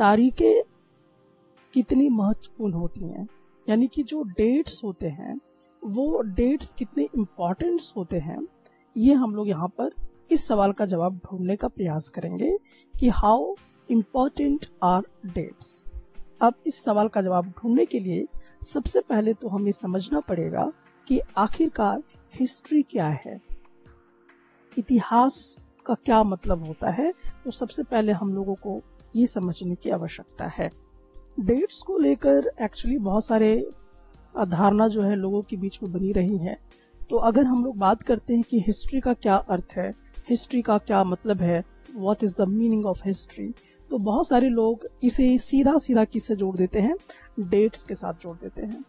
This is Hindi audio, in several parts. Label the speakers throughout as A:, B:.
A: तारीखें कितनी महत्वपूर्ण होती हैं, यानी कि जो डेट्स होते हैं वो डेट्स कितने इम्पोर्टेंट्स होते हैं, ये हम लोग यहाँ पर इस सवाल का जवाब ढूंढने का प्रयास करेंगे कि हाउ इम्पोर्टेंट आर डेट्स। अब इस सवाल का जवाब ढूंढने के लिए सबसे पहले तो हमें समझना पड़ेगा कि आखिरकार हिस्ट्री क्या है, इतिहास का क्या मतलब होता है। तो सबसे पहले हम लोगों को ये समझने की आवश्यकता है। डेट्स को लेकर एक्चुअली बहुत सारे धारणा जो है लोगों के बीच में बनी रही है। तो अगर हम लोग बात करते हैं कि हिस्ट्री का क्या अर्थ है, हिस्ट्री का क्या मतलब है, what is the meaning of history, तो बहुत सारे लोग इसे सीधा सीधा किससे जोड़ देते हैं, डेट्स के साथ जोड़ देते हैं,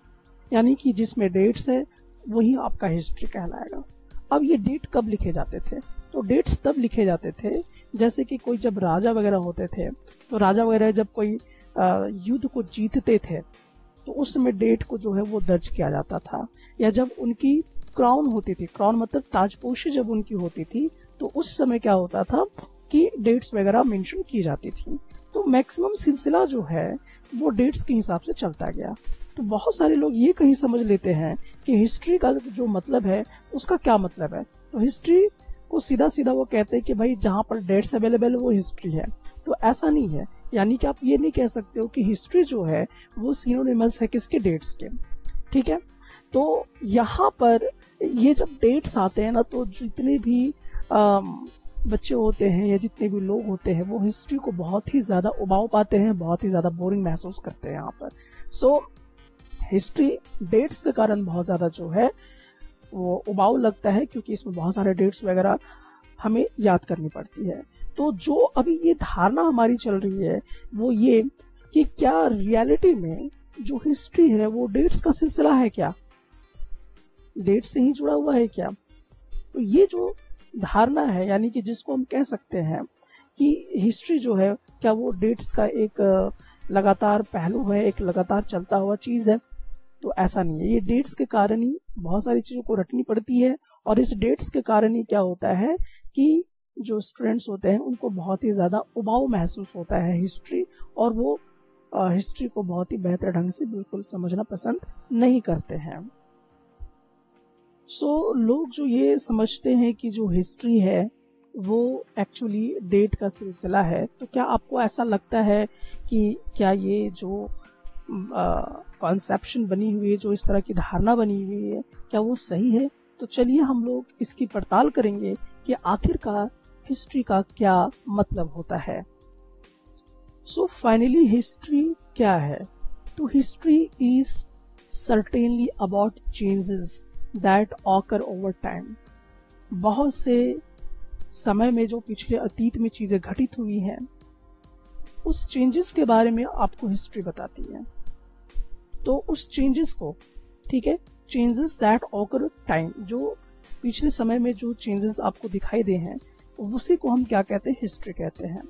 A: यानी कि जिसमें डेट्स है वही आपका हिस्ट्री कहलाएगा। अब ये डेट कब लिखे जाते थे, तो डेट्स तब लिखे जाते थे जैसे कि कोई जब राजा वगैरह होते थे, तो राजा वगैरह जब कोई युद्ध को जीतते थे तो उस समय डेट को जो है वो दर्ज किया जाता था, या जब उनकी क्राउन होती थी, क्राउन मतलब ताजपोशी जब उनकी होती थी, तो उस समय क्या होता था कि डेट्स वगैरह मेंशन की जाती थी। तो मैक्सिमम सिलसिला जो है वो डेट्स के हिसाब से चलता गया। तो बहुत सारे लोग ये कहीं समझ लेते हैं कि हिस्ट्री का जो मतलब है उसका क्या मतलब है, तो हिस्ट्री को सीधा सीधा वो कहते हैं कि भाई जहां पर डेट्स अवेलेबल है वो हिस्ट्री है। तो ऐसा नहीं है, यानी कि आप ये नहीं कह सकते हो कि हिस्ट्री जो है वो सिनोनिमस है किसके, डेट्स के। ठीक है, तो यहाँ पर ये जब डेट्स आते हैं ना, तो जितने भी बच्चे होते हैं या जितने भी लोग होते हैं वो हिस्ट्री को बहुत ही ज्यादा उबाऊ पाते हैं, बहुत ही ज्यादा बोरिंग महसूस करते हैं यहाँ पर। सो हिस्ट्री डेट्स के कारण बहुत ज्यादा जो है वो उबाऊ लगता है, क्योंकि इसमें बहुत सारे डेट्स वगैरह हमें याद करनी पड़ती है। तो जो अभी ये धारणा हमारी चल रही है वो ये कि क्या रियलिटी में जो हिस्ट्री है वो डेट्स का सिलसिला है, क्या डेट से ही जुड़ा हुआ है क्या। तो ये जो धारणा है, यानी कि जिसको हम कह सकते हैं कि हिस्ट्री जो है क्या वो डेट्स का एक लगातार पहलू है, एक लगातार चलता हुआ चीज है, तो ऐसा नहीं है। ये डेट्स के कारण ही बहुत सारी चीजों को रटनी पड़ती है, और इस डेट्स के कारण ही क्या होता है कि जो स्टूडेंट्स होते हैं उनको बहुत ही ज्यादा उबाऊ महसूस होता है हिस्ट्री, और वो हिस्ट्री को बहुत ही बेहतर ढंग से बिल्कुल समझना पसंद नहीं करते हैं। सो लोग जो ये समझते हैं कि जो हिस्ट्री है वो एक्चुअली डेट का सिलसिला है, तो क्या आपको ऐसा लगता है कि क्या ये जो कॉन्सेप्शन बनी हुई है, जो इस तरह की धारणा बनी हुई है, क्या वो सही है? तो चलिए हम लोग इसकी पड़ताल करेंगे कि आखिरकार हिस्ट्री का क्या मतलब होता है। सो फाइनली हिस्ट्री क्या है? तो history is certainly about changes that occur over time. बहुत से समय में जो पिछले अतीत में चीजें घटित हुई हैं उस चेंजेस के बारे में आपको हिस्ट्री बताती है। तो उस चेंजेस को, ठीक है, चेंजेस दैट ऑकर टाइम, जो पिछले समय में जो चेंजेस आपको दिखाई दे हैं उसी को हम क्या कहते हैं, हिस्ट्री कहते हैं।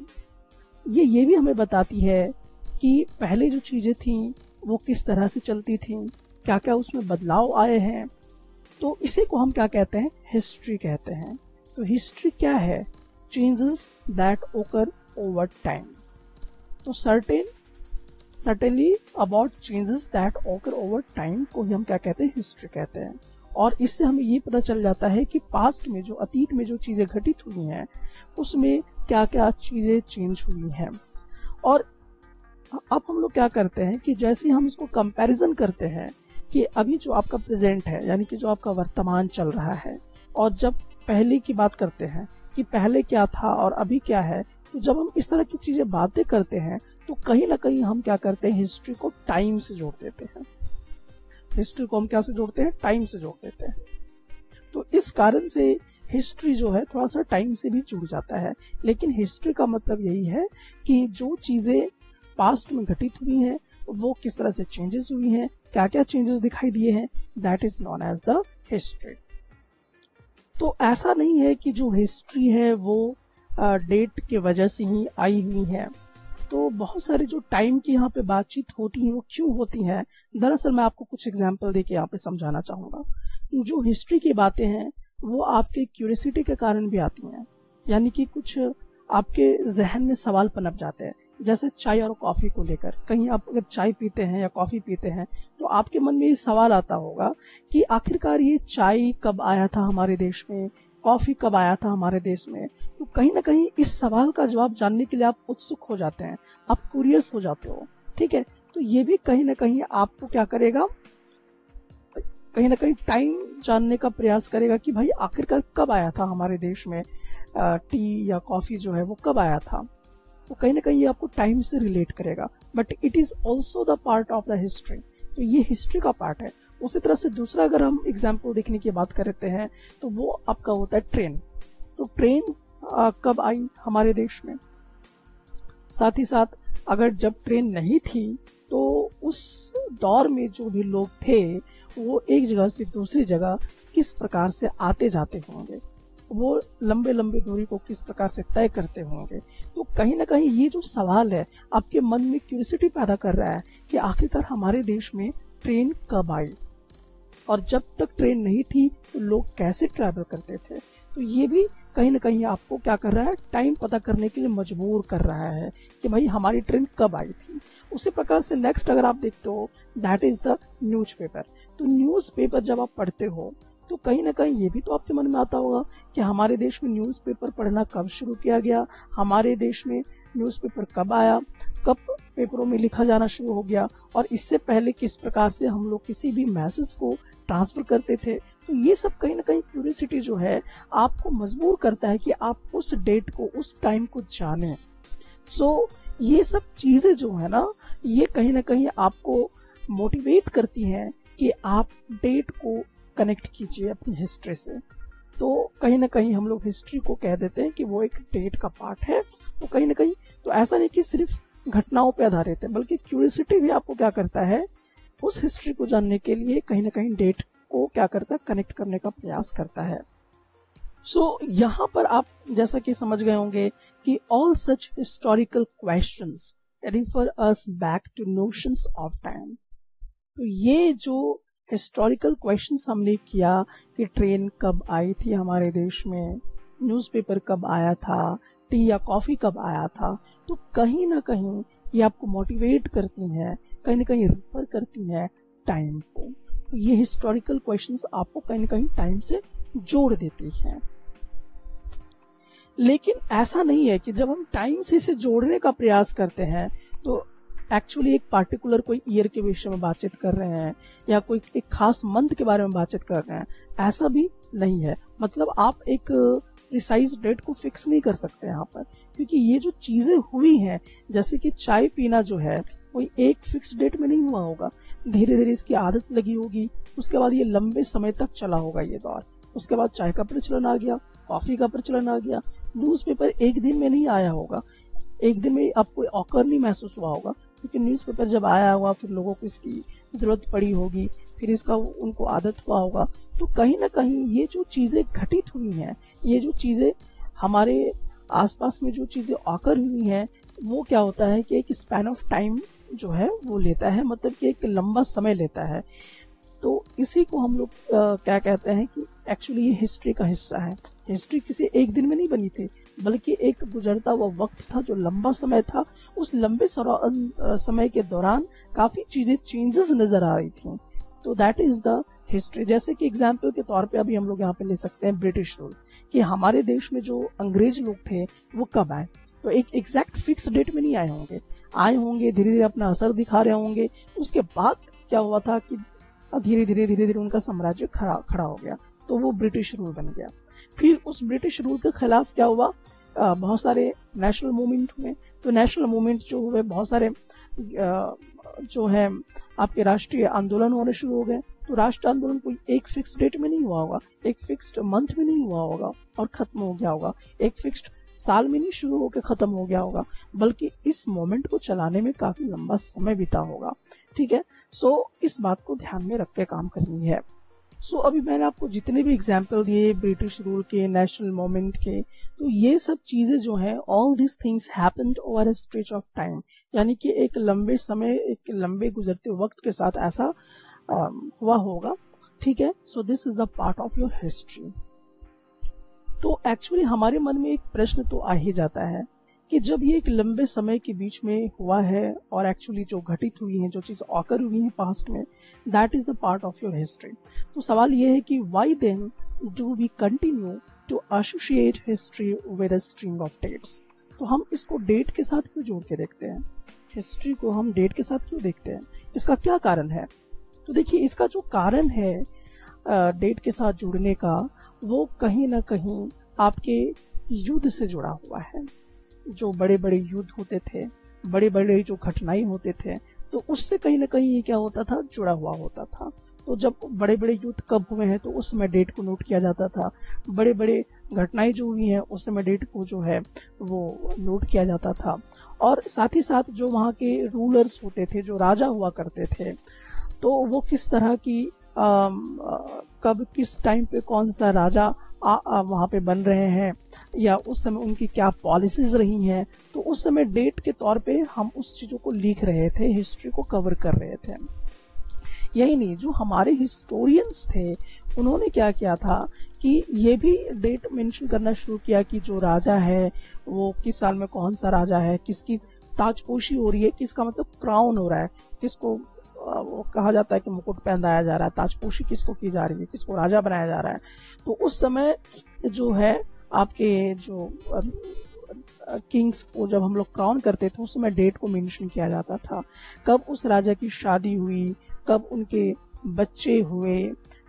A: ये भी हमें बताती है कि पहले जो चीजें थी वो किस तरह से चलती थी, क्या क्या उसमें बदलाव आए हैं, तो इसी को हम क्या कहते हैं, हिस्ट्री कहते हैं। तो हिस्ट्री क्या है? चेंजेस दैट ओकर ओवर टाइम। तो certainly about changes that occur over time को ही हम क्या कहते हैं, हिस्ट्री कहते हैं। और इससे हमें ये पता चल जाता है कि पास्ट में, जो अतीत में जो चीजें घटित हुई हैं उसमें क्या क्या चीजें चेंज हुई हैं। और अब हम लोग क्या करते हैं कि जैसे हम इसको कंपैरिजन करते हैं कि अभी जो आपका प्रेजेंट है, यानी कि जो आपका वर्तमान चल रहा है, और जब पहले की बात करते हैं कि पहले क्या था और अभी क्या है, तो जब हम इस तरह की चीजें बातें करते हैं तो कहीं ना कहीं हम क्या करते हैं, हिस्ट्री को टाइम से जोड़ देते हैं। हिस्ट्री को हम क्या से जोड़ते हैं, टाइम से जोड़ देते हैं। तो इस कारण से हिस्ट्री जो है थोड़ा सा टाइम से भी जुड़ जाता है। लेकिन हिस्ट्री का मतलब यही है कि जो चीजें पास्ट में घटित हुई हैं वो किस तरह से चेंजेस हुई हैं, क्या क्या चेंजेस दिखाई दिए हैं, that is known as the history. तो ऐसा नहीं है कि जो हिस्ट्री है वो डेट के वजह से ही आई हुई है। तो बहुत सारे जो टाइम की यहाँ पे बातचीत होती है वो क्यों होती है, दरअसल मैं आपको कुछ एग्जांपल देके यहाँ पे समझाना चाहूंगा। जो हिस्ट्री की बातें हैं वो आपके क्यूरियोसिटी के कारण भी आती हैं, यानी कि कुछ आपके जहन में सवाल पनप जाते हैं। जैसे चाय और कॉफी को लेकर, कहीं आप अगर चाय पीते हैं या कॉफी पीते हैं तो आपके मन में ये सवाल आता होगा कि आखिरकार ये चाय कब आया था हमारे देश में, कॉफी कब आया था हमारे देश में। तो कहीं ना कहीं इस सवाल का जवाब जानने के लिए आप उत्सुक हो जाते हैं, आप क्यूरियस हो जाते हो, ठीक है। तो ये भी कहीं ना कहीं आपको क्या करेगा, कहीं ना कहीं टाइम जानने का प्रयास करेगा कि भाई आखिरकार कब आया था हमारे देश में टी या कॉफी जो है वो कब आया था। तो कहीं ना कहीं ये आपको टाइम से रिलेट करेगा, but it is also the part of the history. तो ये हिस्ट्री का पार्ट है। उसी तरह से दूसरा अगर हम एग्जाम्पल देखने की बात करते हैं तो वो आपका होता है ट्रेन। तो ट्रेन कब आई हमारे देश में, साथ ही साथ अगर जब ट्रेन नहीं थी तो उस दौर में जो भी लोग थे वो एक जगह से दूसरी जगह किस प्रकार से आते जाते होंगे, वो लंबे लंबे दूरी को किस प्रकार से तय करते होंगे। तो कहीं ना कहीं ये जो सवाल है आपके मन में क्यूरियोसिटी पैदा कर रहा है कि आखिरकार हमारे देश में ट्रेन कब आई, और जब तक ट्रेन नहीं थी तो लोग कैसे ट्रैवल करते थे। तो ये भी कहीं ना कहीं आपको क्या कर रहा है, टाइम पता करने के लिए मजबूर कर रहा है कि भाई हमारी ट्रेन कब आई थी। उसी प्रकार से नेक्स्ट अगर आप देखते हो दैट इज द न्यूज़पेपर। तो न्यूज़पेपर जब आप पढ़ते हो तो कहीं ना कहीं ये भी तो आपके मन में आता होगा कि हमारे देश में न्यूज़पेपर पढ़ना कब शुरू किया गया, हमारे देश में न्यूज़पेपर कब आया, कब पेपरों में लिखा जाना शुरू हो गया, और इससे पहले किस प्रकार से हम लोग किसी भी मैसेज को ट्रांसफर करते थे। तो ये सब कहीं ना कहीं क्यूरियोसिटी जो है आपको मजबूर करता है कि आप उस डेट को, उस टाइम को जानें। सो ये सब चीजें जो है ना ये कहीं ना कहीं आपको मोटिवेट करती हैं कि आप डेट को कनेक्ट कीजिए अपनी हिस्ट्री से। तो कहीं ना कहीं हम लोग हिस्ट्री को कह देते हैं कि वो एक डेट का पार्ट है। तो कहीं ना कहीं तो ऐसा नहीं कि सिर्फ घटनाओं पर आधारित है, बल्कि क्यूरियोसिटी भी आपको क्या करता है, उस हिस्ट्री को जानने के लिए कहीं ना कहीं डेट को क्या करता है, कनेक्ट करने का प्रयास करता है। सो यहाँ पर आप जैसा कि समझ गए होंगे कि all such historical questions refer us back to notions of time. तो ये जो हिस्टोरिकल क्वेश्चंस हमने किया कि ट्रेन कब आई थी हमारे देश में, न्यूज़पेपर कब आया था, टी या कॉफी कब आया था, तो कहीं ना कहीं ये आपको मोटिवेट करती हैं, कहीं ना कहीं रिफर करती हैं टाइम को। तो ये हिस्टोरिकल क्वेश्चंस आपको कहीं ना कहीं टाइम से जोड़ देती हैं। लेकिन ऐसा नहीं है कि जब हम टाइम से इसे जोड़ने का प्रयास करते हैं तो एक्चुअली एक पार्टिकुलर कोई ईयर के विषय में बातचीत कर रहे हैं या कोई एक खास मंथ के बारे में बातचीत कर रहे हैं, ऐसा भी नहीं है। मतलब आप एक प्रिसाइज डेट को फिक्स नहीं कर सकते यहाँ पर, क्योंकि ये जो चीजें हुई हैं, जैसे कि चाय पीना जो है कोई एक फिक्स डेट में नहीं हुआ होगा, धीरे धीरे इसकी आदत लगी होगी, उसके बाद ये लंबे समय तक चला होगा ये दौर। उसके बाद चाय का प्रचलन आ गया, कॉफी का प्रचलन आ गया। न्यूज़पेपर एक दिन में नहीं आया होगा, एक दिन में आपको ऑकर नहीं महसूस हुआ होगा, क्योंकि न्यूज़पेपर जब आया होगा फिर लोगों को इसकी जरूरत पड़ी होगी, फिर इसका उनको आदत हुआ होगा। तो कहीं ना कहीं ये जो चीजें घटित हुई हैं, ये जो चीजें हमारे आसपास में जो चीजें ऑकर हुई हैं, वो क्या होता है कि एक स्पैन ऑफ टाइम जो है वो लेता है, मतलब कि एक लंबा समय लेता है। तो इसी को हम लोग क्या कहते हैं कि एक्चुअली ये हिस्ट्री का हिस्सा है। हिस्ट्री किसी एक दिन में नहीं बनी थी, बल्कि एक गुजरता हुआ वक्त था जो लंबा समय था। उस लंबे समय के दौरान काफी चीजें चेंजेस नजर आ रही थी। तो दैट इज द हिस्ट्री। जैसे कि एग्जाम्पल के तौर पे अभी हम लोग यहाँ पे ले सकते हैं ब्रिटिश रूल, कि हमारे देश में जो अंग्रेज लोग थे वो कब आए। तो एक एग्जैक्ट फिक्स डेट में नहीं आए होंगे, धीरे धीरे अपना असर दिखा रहे होंगे। उसके बाद क्या हुआ था कि धीरे धीरे उनका साम्राज्य खड़ा हो गया, तो वो ब्रिटिश रूल बन गया। फिर उस ब्रिटिश रूल के खिलाफ क्या हुआ, बहुत सारे नेशनल मूवमेंट हुए। तो नेशनल मूवमेंट जो हुए, बहुत सारे जो है आपके राष्ट्रीय आंदोलन होने शुरू हो गए। तो राष्ट्रीय आंदोलन कोई एक फिक्स डेट में नहीं हुआ होगा, एक फिक्स्ड मंथ में नहीं हुआ होगा और खत्म हो गया होगा, एक फिक्स्ड साल में नहीं शुरू होकर खत्म हो गया होगा, बल्कि इस मोमेंट को चलाने में काफी लंबा समय बीता होगा। ठीक है, सो इस बात को ध्यान में रख के काम करनी है। सो अभी मैंने आपको जितने भी एग्जाम्पल दिए ब्रिटिश रूल के, नेशनल मूवमेंट के, तो ये सब चीजें जो है all this things happened over a stretch of time, यानी कि एक लंबे समय, एक लंबे गुजरते वक्त के साथ ऐसा हुआ होगा। ठीक है, so this is the part of your history. तो एक्चुअली हमारे मन में एक प्रश्न तो आ ही जाता है कि जब ये एक लंबे समय के बीच में हुआ है और एक्चुअली जो घटित हुई है, जो चीज़ ऑकर हुई है पास्ट में, that is the part of your history. तो सवाल ये है कि why then do we continue to associate history with a string of dates. तो हम इसको डेट के साथ क्यों जोड़ के देखते हैं, हिस्ट्री को हम डेट के साथ क्यों देखते हैं, इसका क्या कारण है? तो देखिए, इसका जो कारण है डेट के साथ जुड़ने का, वो कहीं ना कहीं आपके युद्ध से जुड़ा हुआ है। जो बड़े बड़े युद्ध होते थे, बड़े बड़े जो घटनाएं होते थे, तो उससे कहीं ना कहीं ये क्या होता था, जुड़ा हुआ होता था। तो जब बड़े बड़े युद्ध कब हुए हैं तो उस समय डेट को नोट किया जाता था। बड़े बड़े घटनाएं जो हुई हैं उस समय डेट को जो है वो नोट किया जाता था। और साथ ही साथ जो वहाँ के रूलर्स होते थे, जो राजा हुआ करते थे, तो वो किस तरह की कब किस टाइम पे कौन सा राजा वहाँ पे बन रहे हैं, या उस समय उनकी क्या पॉलिसीज रही हैं, तो उस समय डेट के तौर पे हम उस चीजों को लिख रहे थे, हिस्ट्री को कवर कर रहे थे। यही नहीं, जो हमारे हिस्टोरियंस थे उन्होंने क्या किया था कि ये भी डेट मेंशन करना शुरू किया कि जो राजा है वो किस साल में कौन सा राजा है, किसकी ताजपोशी हो रही है, किसका मतलब क्राउन हो रहा है, किसको वो कहा जाता है कि मुकुट पहनाया जा रहा है, ताजपोशी किसको की जा रही है, किसको राजा बनाया जा रहा है। तो उस समय जो है आपके जो किंग्स को जब हम लोग क्राउन करते थे उस समय डेट को मेंशन किया जाता था, कब उस राजा की शादी हुई, कब उनके बच्चे हुए,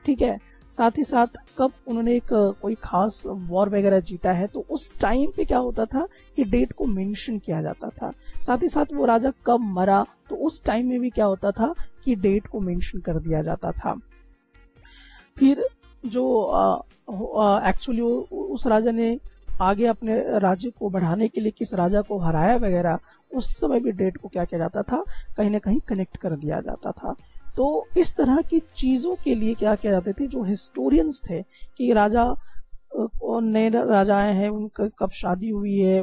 A: ठीक है, साथ ही साथ कब उन्होंने एक कोई खास वॉर वगैरह जीता है, तो उस टाइम पे क्या होता था कि डेट को मेंशन किया जाता था। साथ ही साथ वो राजा कब मरा, तो उस टाइम में भी क्या होता था कि डेट को मेंशन कर दिया जाता था। फिर जो एक्चुअली उस राजा ने आगे अपने राज्य को बढ़ाने के लिए किस राजा को हराया वगैरह, उस समय भी डेट को क्या किया जाता था, कहीं ना कहीं कनेक्ट कर दिया जाता था। तो इस तरह की चीजों के लिए क्या किया जाते थे, जो हिस्टोरियंस थे, कि राजा और नए राजा आए हैं, उनका कब शादी हुई है,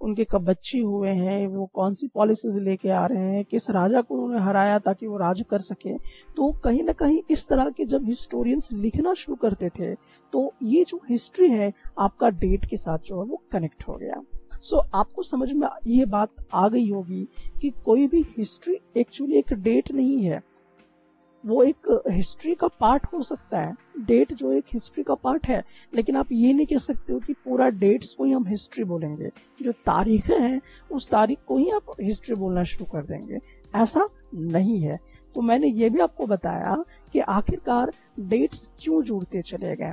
A: उनके कब बच्चे हुए हैं, वो कौन सी पॉलिसीज लेके आ रहे हैं, किस राजा को उन्होंने हराया ताकि वो राज कर सके। तो कहीं ना कहीं इस तरह के जब हिस्टोरियंस लिखना शुरू करते थे तो ये जो हिस्ट्री है आपका डेट के साथ जो है वो कनेक्ट हो गया। सो आपको समझ में ये बात आ गई होगी कि कोई भी हिस्ट्री एक्चुअली एक डेट नहीं है, वो एक हिस्ट्री का पार्ट हो सकता है। डेट जो एक हिस्ट्री का पार्ट है, लेकिन आप ये नहीं कह सकते हो कि पूरा डेट्स को ही हम हिस्ट्री बोलेंगे, जो तारीखें हैं उस तारीख को ही आप हिस्ट्री बोलना शुरू कर देंगे, ऐसा नहीं है। तो मैंने ये भी आपको बताया कि आखिरकार डेट्स क्यों जुड़ते चले गए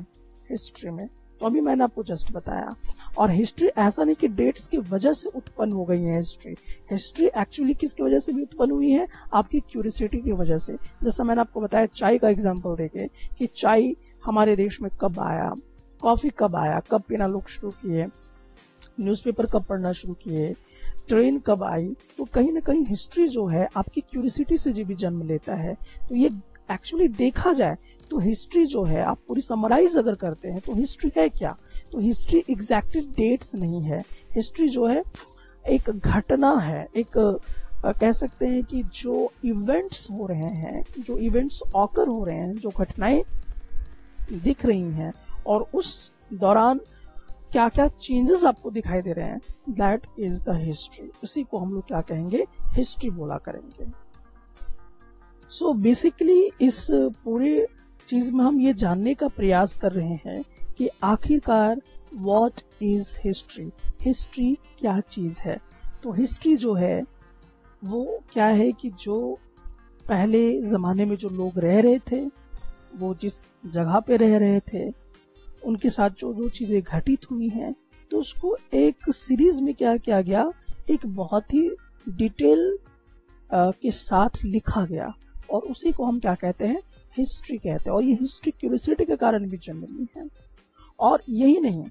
A: हिस्ट्री में, तो अभी मैंने आपको जस्ट बताया। और हिस्ट्री ऐसा नहीं कि डेट्स की वजह से उत्पन्न हो गई है हिस्ट्री एक्चुअली किसकी वजह से भी उत्पन्न हुई है, आपकी क्यूरियोसिटी की वजह से। जैसा मैंने आपको बताया चाय का एग्जांपल देके कि चाय हमारे देश में कब आया, कॉफी कब आया, कब पीना लोग शुरू किए, न्यूज़पेपर कब पढ़ना शुरू किए, ट्रेन कब आई, तो कहीं ना कहीं हिस्ट्री जो है आपकी क्यूरियोसिटी से भी जन्म लेता है। तो ये एक्चुअली देखा जाए तो हिस्ट्री जो है, आप पूरी समराइज अगर करते हैं तो हिस्ट्री है क्या, तो हिस्ट्री एग्जैक्टली डेट्स नहीं है। हिस्ट्री जो है एक घटना है, एक कह सकते हैं कि जो इवेंट्स हो रहे हैं, जो इवेंट्स ऑकर हो रहे हैं, जो घटनाएं दिख रही हैं और उस दौरान क्या क्या चेंजेस आपको दिखाई दे रहे हैं, दैट इज द हिस्ट्री। इसी को हम लोग क्या कहेंगे, हिस्ट्री बोला करेंगे। सो बेसिकली इस पूरे चीज में हम ये जानने का प्रयास कर रहे हैं कि आखिरकार व्हाट इज हिस्ट्री, हिस्ट्री क्या चीज है। तो हिस्ट्री जो है वो क्या है कि जो पहले जमाने में जो लोग रह रहे थे, वो जिस जगह पे रह रहे थे, उनके साथ जो जो चीजें घटित हुई हैं, तो उसको एक सीरीज में क्या किया गया, एक बहुत ही डिटेल के साथ लिखा गया, और उसी को हम क्या कहते हैं, हिस्ट्री कहते हैं। और ये हिस्ट्री क्यूरियोसिटी के कारण भी जन्मी है। और यही नहीं,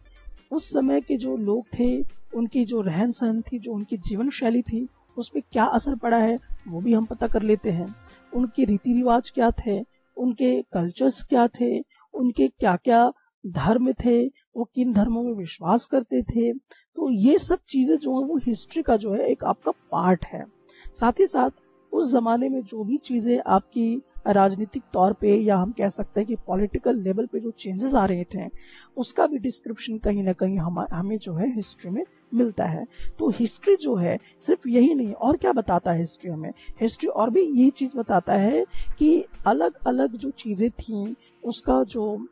A: उस समय के जो लोग थे, उनकी जो रहन सहन थी, जो उनकी जीवन शैली थी, उस पर क्या असर पड़ा है वो भी हम पता कर लेते हैं। उनके रीति रिवाज क्या थे, उनके कल्चर्स क्या थे, उनके क्या क्या धर्म थे, वो किन धर्मों में विश्वास करते थे, तो ये सब चीजें जो है वो हिस्ट्री का जो है एक आपका पार्ट है। साथ ही साथ उस जमाने में जो भी चीजें आपकी राजनीतिक तौर पे या हम कह सकते हैं कि पॉलिटिकल लेवल पे जो चेंजेस आ रहे थे उसका भी डिस्क्रिप्शन कहीं ना कहीं हमें जो है हिस्ट्री में मिलता है। तो हिस्ट्री जो है सिर्फ यही नहीं, और क्या बताता है हिस्ट्री हमें, हिस्ट्री और भी यही चीज बताता है कि अलग अलग जो चीजें थी उसका जो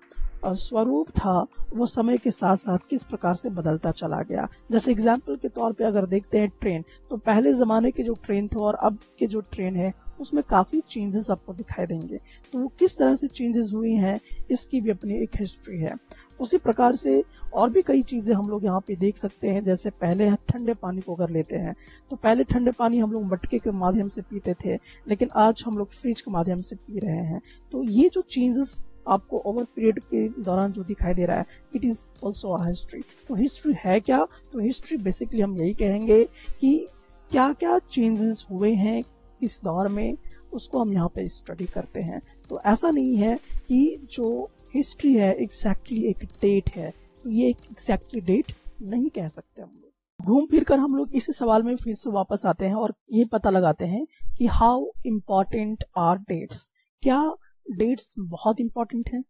A: स्वरूप था वो समय के साथ साथ किस प्रकार से बदलता चला गया। जैसे एग्जाम्पल के तौर पे अगर देखते हैं ट्रेन, तो पहले जमाने के जो ट्रेन थे और अब के जो ट्रेन है उसमें काफी चेंजेस आपको दिखाई देंगे। तो वो किस तरह से चेंजेस हुई हैं इसकी भी अपनी एक हिस्ट्री है। उसी प्रकार से और भी कई चीजें हम लोग यहाँ पे देख सकते हैं। जैसे पहले ठंडे पानी को अगर लेते हैं तो पहले ठंडे पानी हम लोग मटके के माध्यम से पीते थे, लेकिन आज हम लोग फ्रिज के माध्यम से पी रहे हैं। तो ये जो चेंजेस आपको ओवर पीरियड के दौरान जो दिखाई दे रहा है, it is also a history. तो हिस्ट्री है क्या? तो हिस्ट्री बेसिकली हम यही कहेंगे कि क्या क्या चेंजेस हुए हैं किस दौर में, उसको हम यहाँ पे स्टडी करते हैं। तो ऐसा नहीं है कि जो हिस्ट्री है एग्जैक्टली एक डेट है, तो ये एक एग्जैक्टली डेट नहीं कह सकते हम लोग। घूम फिर कर हम लोग इसी सवाल में फिर से वापस आते हैं और ये पता लगाते हैं कि हाउ इम्पोर्टेंट आर डेट्स। क्या डेट्स बहुत इंपॉर्टेंट है?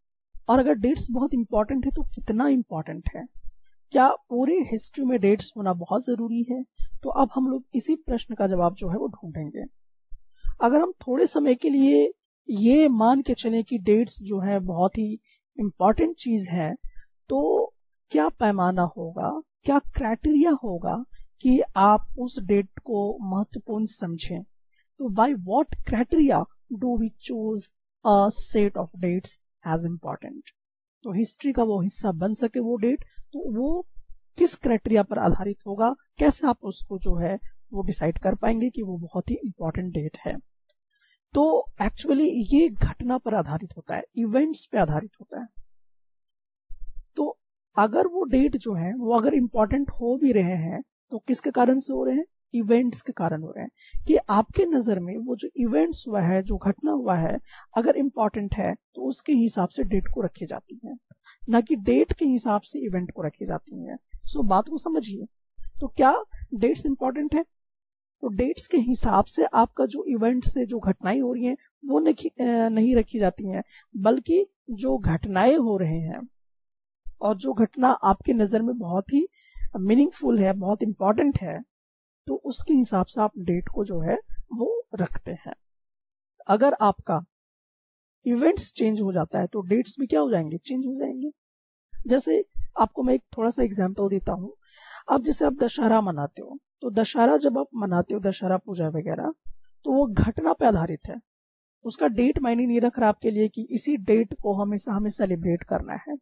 A: और अगर डेट्स बहुत इंपॉर्टेंट है तो कितना इंपॉर्टेंट है? क्या पूरे हिस्ट्री में डेट्स होना बहुत जरूरी है? तो अब हम लोग इसी प्रश्न का जवाब जो है वो ढूंढेंगे। अगर हम थोड़े समय के लिए ये मान के चलें कि डेट्स जो है बहुत ही इंपॉर्टेंट चीज है, तो क्या पैमाना होगा, क्या क्राइटेरिया होगा कि आप उस डेट को महत्वपूर्ण समझें? तो by what criteria do we choose a set of dates as important? तो हिस्ट्री का वो हिस्सा बन सके वो डेट, तो वो किस क्राइटेरिया पर आधारित होगा? कैसे आप उसको जो है वो डिसाइड कर पाएंगे कि वो बहुत ही इंपॉर्टेंट डेट है? तो एक्चुअली ये घटना पर आधारित होता है, इवेंट्स पे आधारित होता है। तो अगर वो डेट जो है वो अगर इंपॉर्टेंट हो भी रहे हैं तो किसके कारण से हो रहे हैं? इवेंट्स के कारण हो रहे हैं। कि आपके नजर में वो जो इवेंट्स हुआ है, जो घटना हुआ है, अगर इंपॉर्टेंट है तो उसके हिसाब से डेट को रखी जाती है, ना कि डेट के हिसाब से इवेंट को रखी जाती है। सो बात को समझिए। तो क्या डेट्स इंपॉर्टेंट है? तो डेट्स के हिसाब से आपका जो इवेंट से जो घटनाएं हो रही हैं वो नहीं रखी जाती हैं, बल्कि जो घटनाएं हो रहे हैं और जो घटना आपके नजर में बहुत ही मीनिंगफुल है, बहुत इंपॉर्टेंट है, तो उसके हिसाब से आप डेट को जो है वो रखते हैं। अगर आपका इवेंट्स चेंज हो जाता है तो डेट्स भी क्या हो जाएंगे? चेंज हो जाएंगे। जैसे आपको मैं एक थोड़ा सा एग्जांपल देता हूं। अब जैसे आप दशहरा मनाते हो, तो दशहरा जब आप मनाते हो, दशहरा पूजा वगैरह, तो वो घटना पे आधारित है। उसका डेट मायने नहीं रख रहा आपके लिए कि इसी डेट को हमेशा हमें सेलिब्रेट करना है।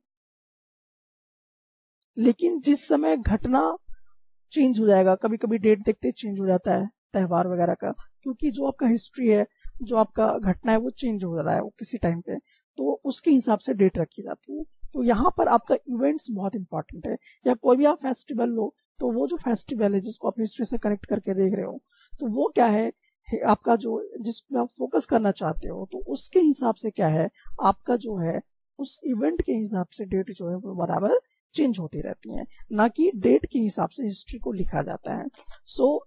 A: लेकिन जिस समय घटना चेंज हो जाएगा, कभी कभी डेट देखते चेंज हो जाता है त्योहार वगैरह का, क्योंकि जो आपका हिस्ट्री है, जो आपका घटना है वो चेंज हो रहा है वो किसी टाइम पे, तो उसके हिसाब से डेट रखी जाती है। तो यहाँ पर आपका इवेंट्स बहुत इंपॉर्टेंट है। या कोई भी आप फेस्टिवल लो, तो वो जो फेस्टिवल है जिसको आप हिस्ट्री से कनेक्ट करके देख रहे हो, तो वो क्या है आपका जो जिसमें आप फोकस करना चाहते हो, तो उसके हिसाब से क्या है आपका जो है उस इवेंट के हिसाब से डेट जो है वो बराबर चेंज होती रहती है, ना कि डेट के हिसाब से हिस्ट्री को लिखा जाता है। सो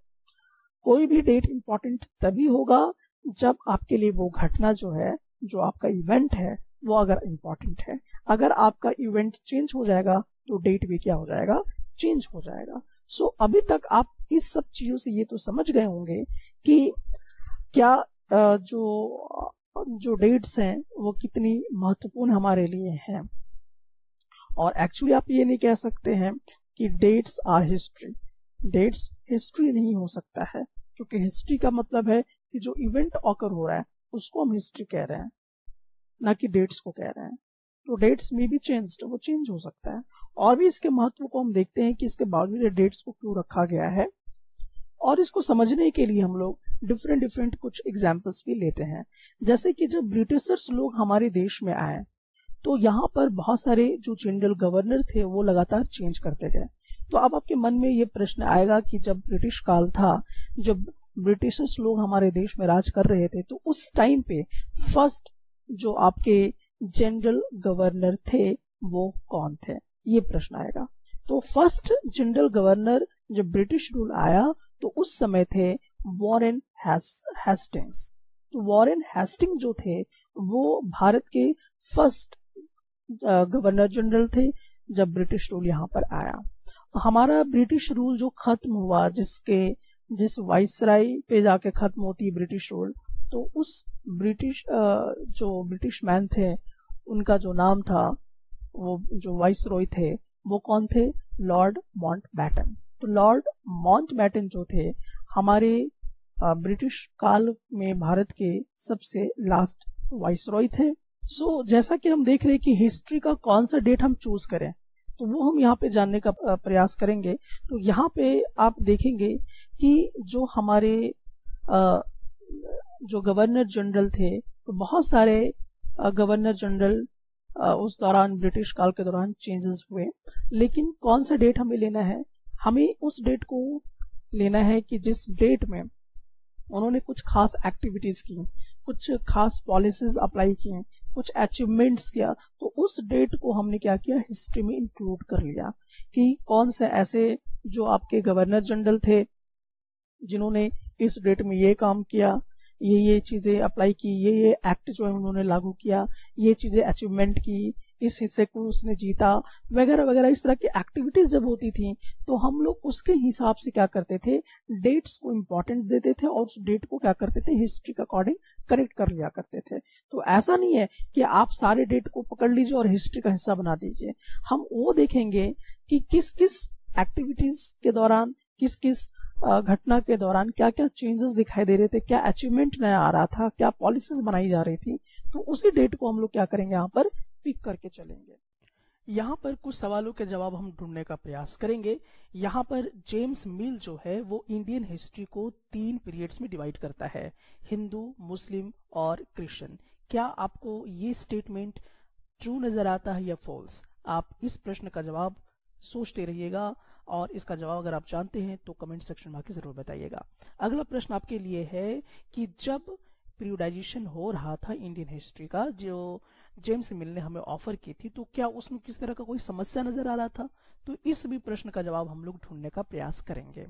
A: कोई भी डेट इंपॉर्टेंट तभी होगा जब आपके लिए वो घटना जो है, जो आपका इवेंट है, वो अगर इंपॉर्टेंट है। अगर आपका इवेंट चेंज हो जाएगा तो डेट भी क्या हो जाएगा? चेंज हो जाएगा। सो अभी तक आप इस सब चीजों से ये तो समझ गए होंगे कि क्या जो डेट्स हैं वो कितनी महत्वपूर्ण हमारे लिए हैं। और एक्चुअली आप ये नहीं कह सकते हैं कि dates are history. Dates history नहीं हो सकता है, क्योंकि हिस्ट्री का मतलब है कि जो इवेंट ऑकर हो रहा है उसको हम हिस्ट्री कह रहे हैं, ना कि डेट्स को कह रहे हैं। तो डेट्स में भी चेंज, वो चेंज हो सकता है। और भी इसके महत्व को हम देखते हैं कि इसके बावजूद डेट्स को क्यों रखा गया है, और इसको समझने के लिए हम लोग डिफरेंट कुछ एग्जाम्पल्स भी लेते हैं। जैसे कि जब ब्रिटिशर्स लोग हमारे देश में आए, तो यहाँ पर बहुत सारे जो जनरल गवर्नर थे वो लगातार चेंज करते गए। तो अब आपके मन में ये प्रश्न आएगा कि जब ब्रिटिश काल था, जब ब्रिटिशर्स लोग हमारे देश में राज कर रहे थे, तो उस टाइम पे फर्स्ट जो आपके जनरल गवर्नर थे वो कौन थे? ये प्रश्न आएगा। तो फर्स्ट जनरल गवर्नर जब ब्रिटिश रूल आया तो उस समय थे वॉरेन हेस्टिंग्स। तो वॉरेन हेस्टिंग जो थे वो भारत के फर्स्ट गवर्नर जनरल थे जब ब्रिटिश रूल यहाँ पर आया। हमारा ब्रिटिश रूल जो खत्म हुआ, जिस वाइसराय पे जाके खत्म होती है ब्रिटिश रूल, तो उस जो ब्रिटिश मैन थे उनका जो नाम था, वो जो वाइसरॉय थे वो कौन थे? Lord Mountbatten. तो लॉर्ड माउंटबेटन जो थे हमारे ब्रिटिश काल में भारत के सबसे लास्ट वाइसरॉय थे। सो जैसा कि हम देख रहे हैं कि हिस्ट्री का कौन सा डेट हम चूज करें, तो वो हम यहाँ पे जानने का प्रयास करेंगे। तो यहाँ पे आप देखेंगे कि जो हमारे जो गवर्नर जनरल थे, तो बहुत सारे गवर्नर जनरल उस दौरान ब्रिटिश काल के दौरान चेंजेस हुए, लेकिन कौन सा डेट हमें लेना है? हमें उस डेट को लेना है कि जिस डेट में उन्होंने कुछ खास एक्टिविटीज की, कुछ खास पॉलिसीज अप्लाई की, कुछ अचीवमेंट्स किया, तो उस डेट को हमने क्या किया? हिस्ट्री में इंक्लूड कर लिया कि कौन से ऐसे जो आपके गवर्नर जनरल थे जिन्होंने इस डेट में ये काम किया, ये चीजें अप्लाई की, ये एक्ट जो है उन्होंने लागू किया, ये चीजें अचीवमेंट की, इस हिस्से को उसने जीता, वगैरह वगैरह। इस तरह की एक्टिविटीज जब होती थी तो हम लोग उसके हिसाब से क्या करते थे? डेट्स को इम्पोर्टेंट देते थे और उस डेट को क्या करते थे? हिस्ट्री के अकॉर्डिंग करेक्ट कर लिया करते थे। तो ऐसा नहीं है कि आप सारे डेट को पकड़ लीजिए और हिस्ट्री का हिस्सा बना दीजिए। हम वो देखेंगे कि किस किस एक्टिविटीज के दौरान, किस किस घटना के दौरान क्या क्या चेंजेस दिखाई दे रहे थे, क्या अचीवमेंट नया आ रहा था, क्या पॉलिसीज बनाई जा रही थी, तो उसी डेट को हम लोग क्या करेंगे? यहाँ पर पिक करके चलेंगे। यहाँ पर कुछ सवालों के जवाब हम ढूंढने का प्रयास करेंगे। यहाँ पर जेम्स मिल जो है वो इंडियन हिस्ट्री को 3 पीरियड्स में डिवाइड करता है, हिंदू, मुस्लिम और क्रिश्चियन। क्या आपको ये स्टेटमेंट ट्रू नजर आता है या फॉल्स? आप इस प्रश्न का जवाब सोचते रहिएगा और इसका जवाब अगर आप जानते हैं तो कमेंट सेक्शन में आके जरूर बताइएगा। अगला प्रश्न आपके लिए है कि जब पीरियोडाइजेशन हो रहा था इंडियन हिस्ट्री का, जो जेम्स मिल ने हमें ऑफर की थी, तो क्या उसमें किस तरह का कोई समस्या नजर आ रहा था? तो इस भी प्रश्न का जवाब हम लोग ढूंढने का प्रयास करेंगे।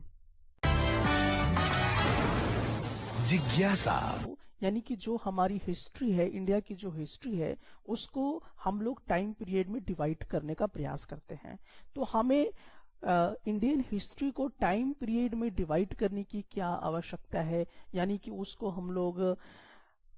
A: जिज्ञासा यानी कि जो हमारी हिस्ट्री है, इंडिया की जो हिस्ट्री है, उसको हम लोग टाइम पीरियड में डिवाइड करने का प्रयास करते हैं। तो हमें इंडियन हिस्ट्री को टाइम पीरियड में डिवाइड करने की क्या आवश्यकता है, यानी कि उसको हम लोग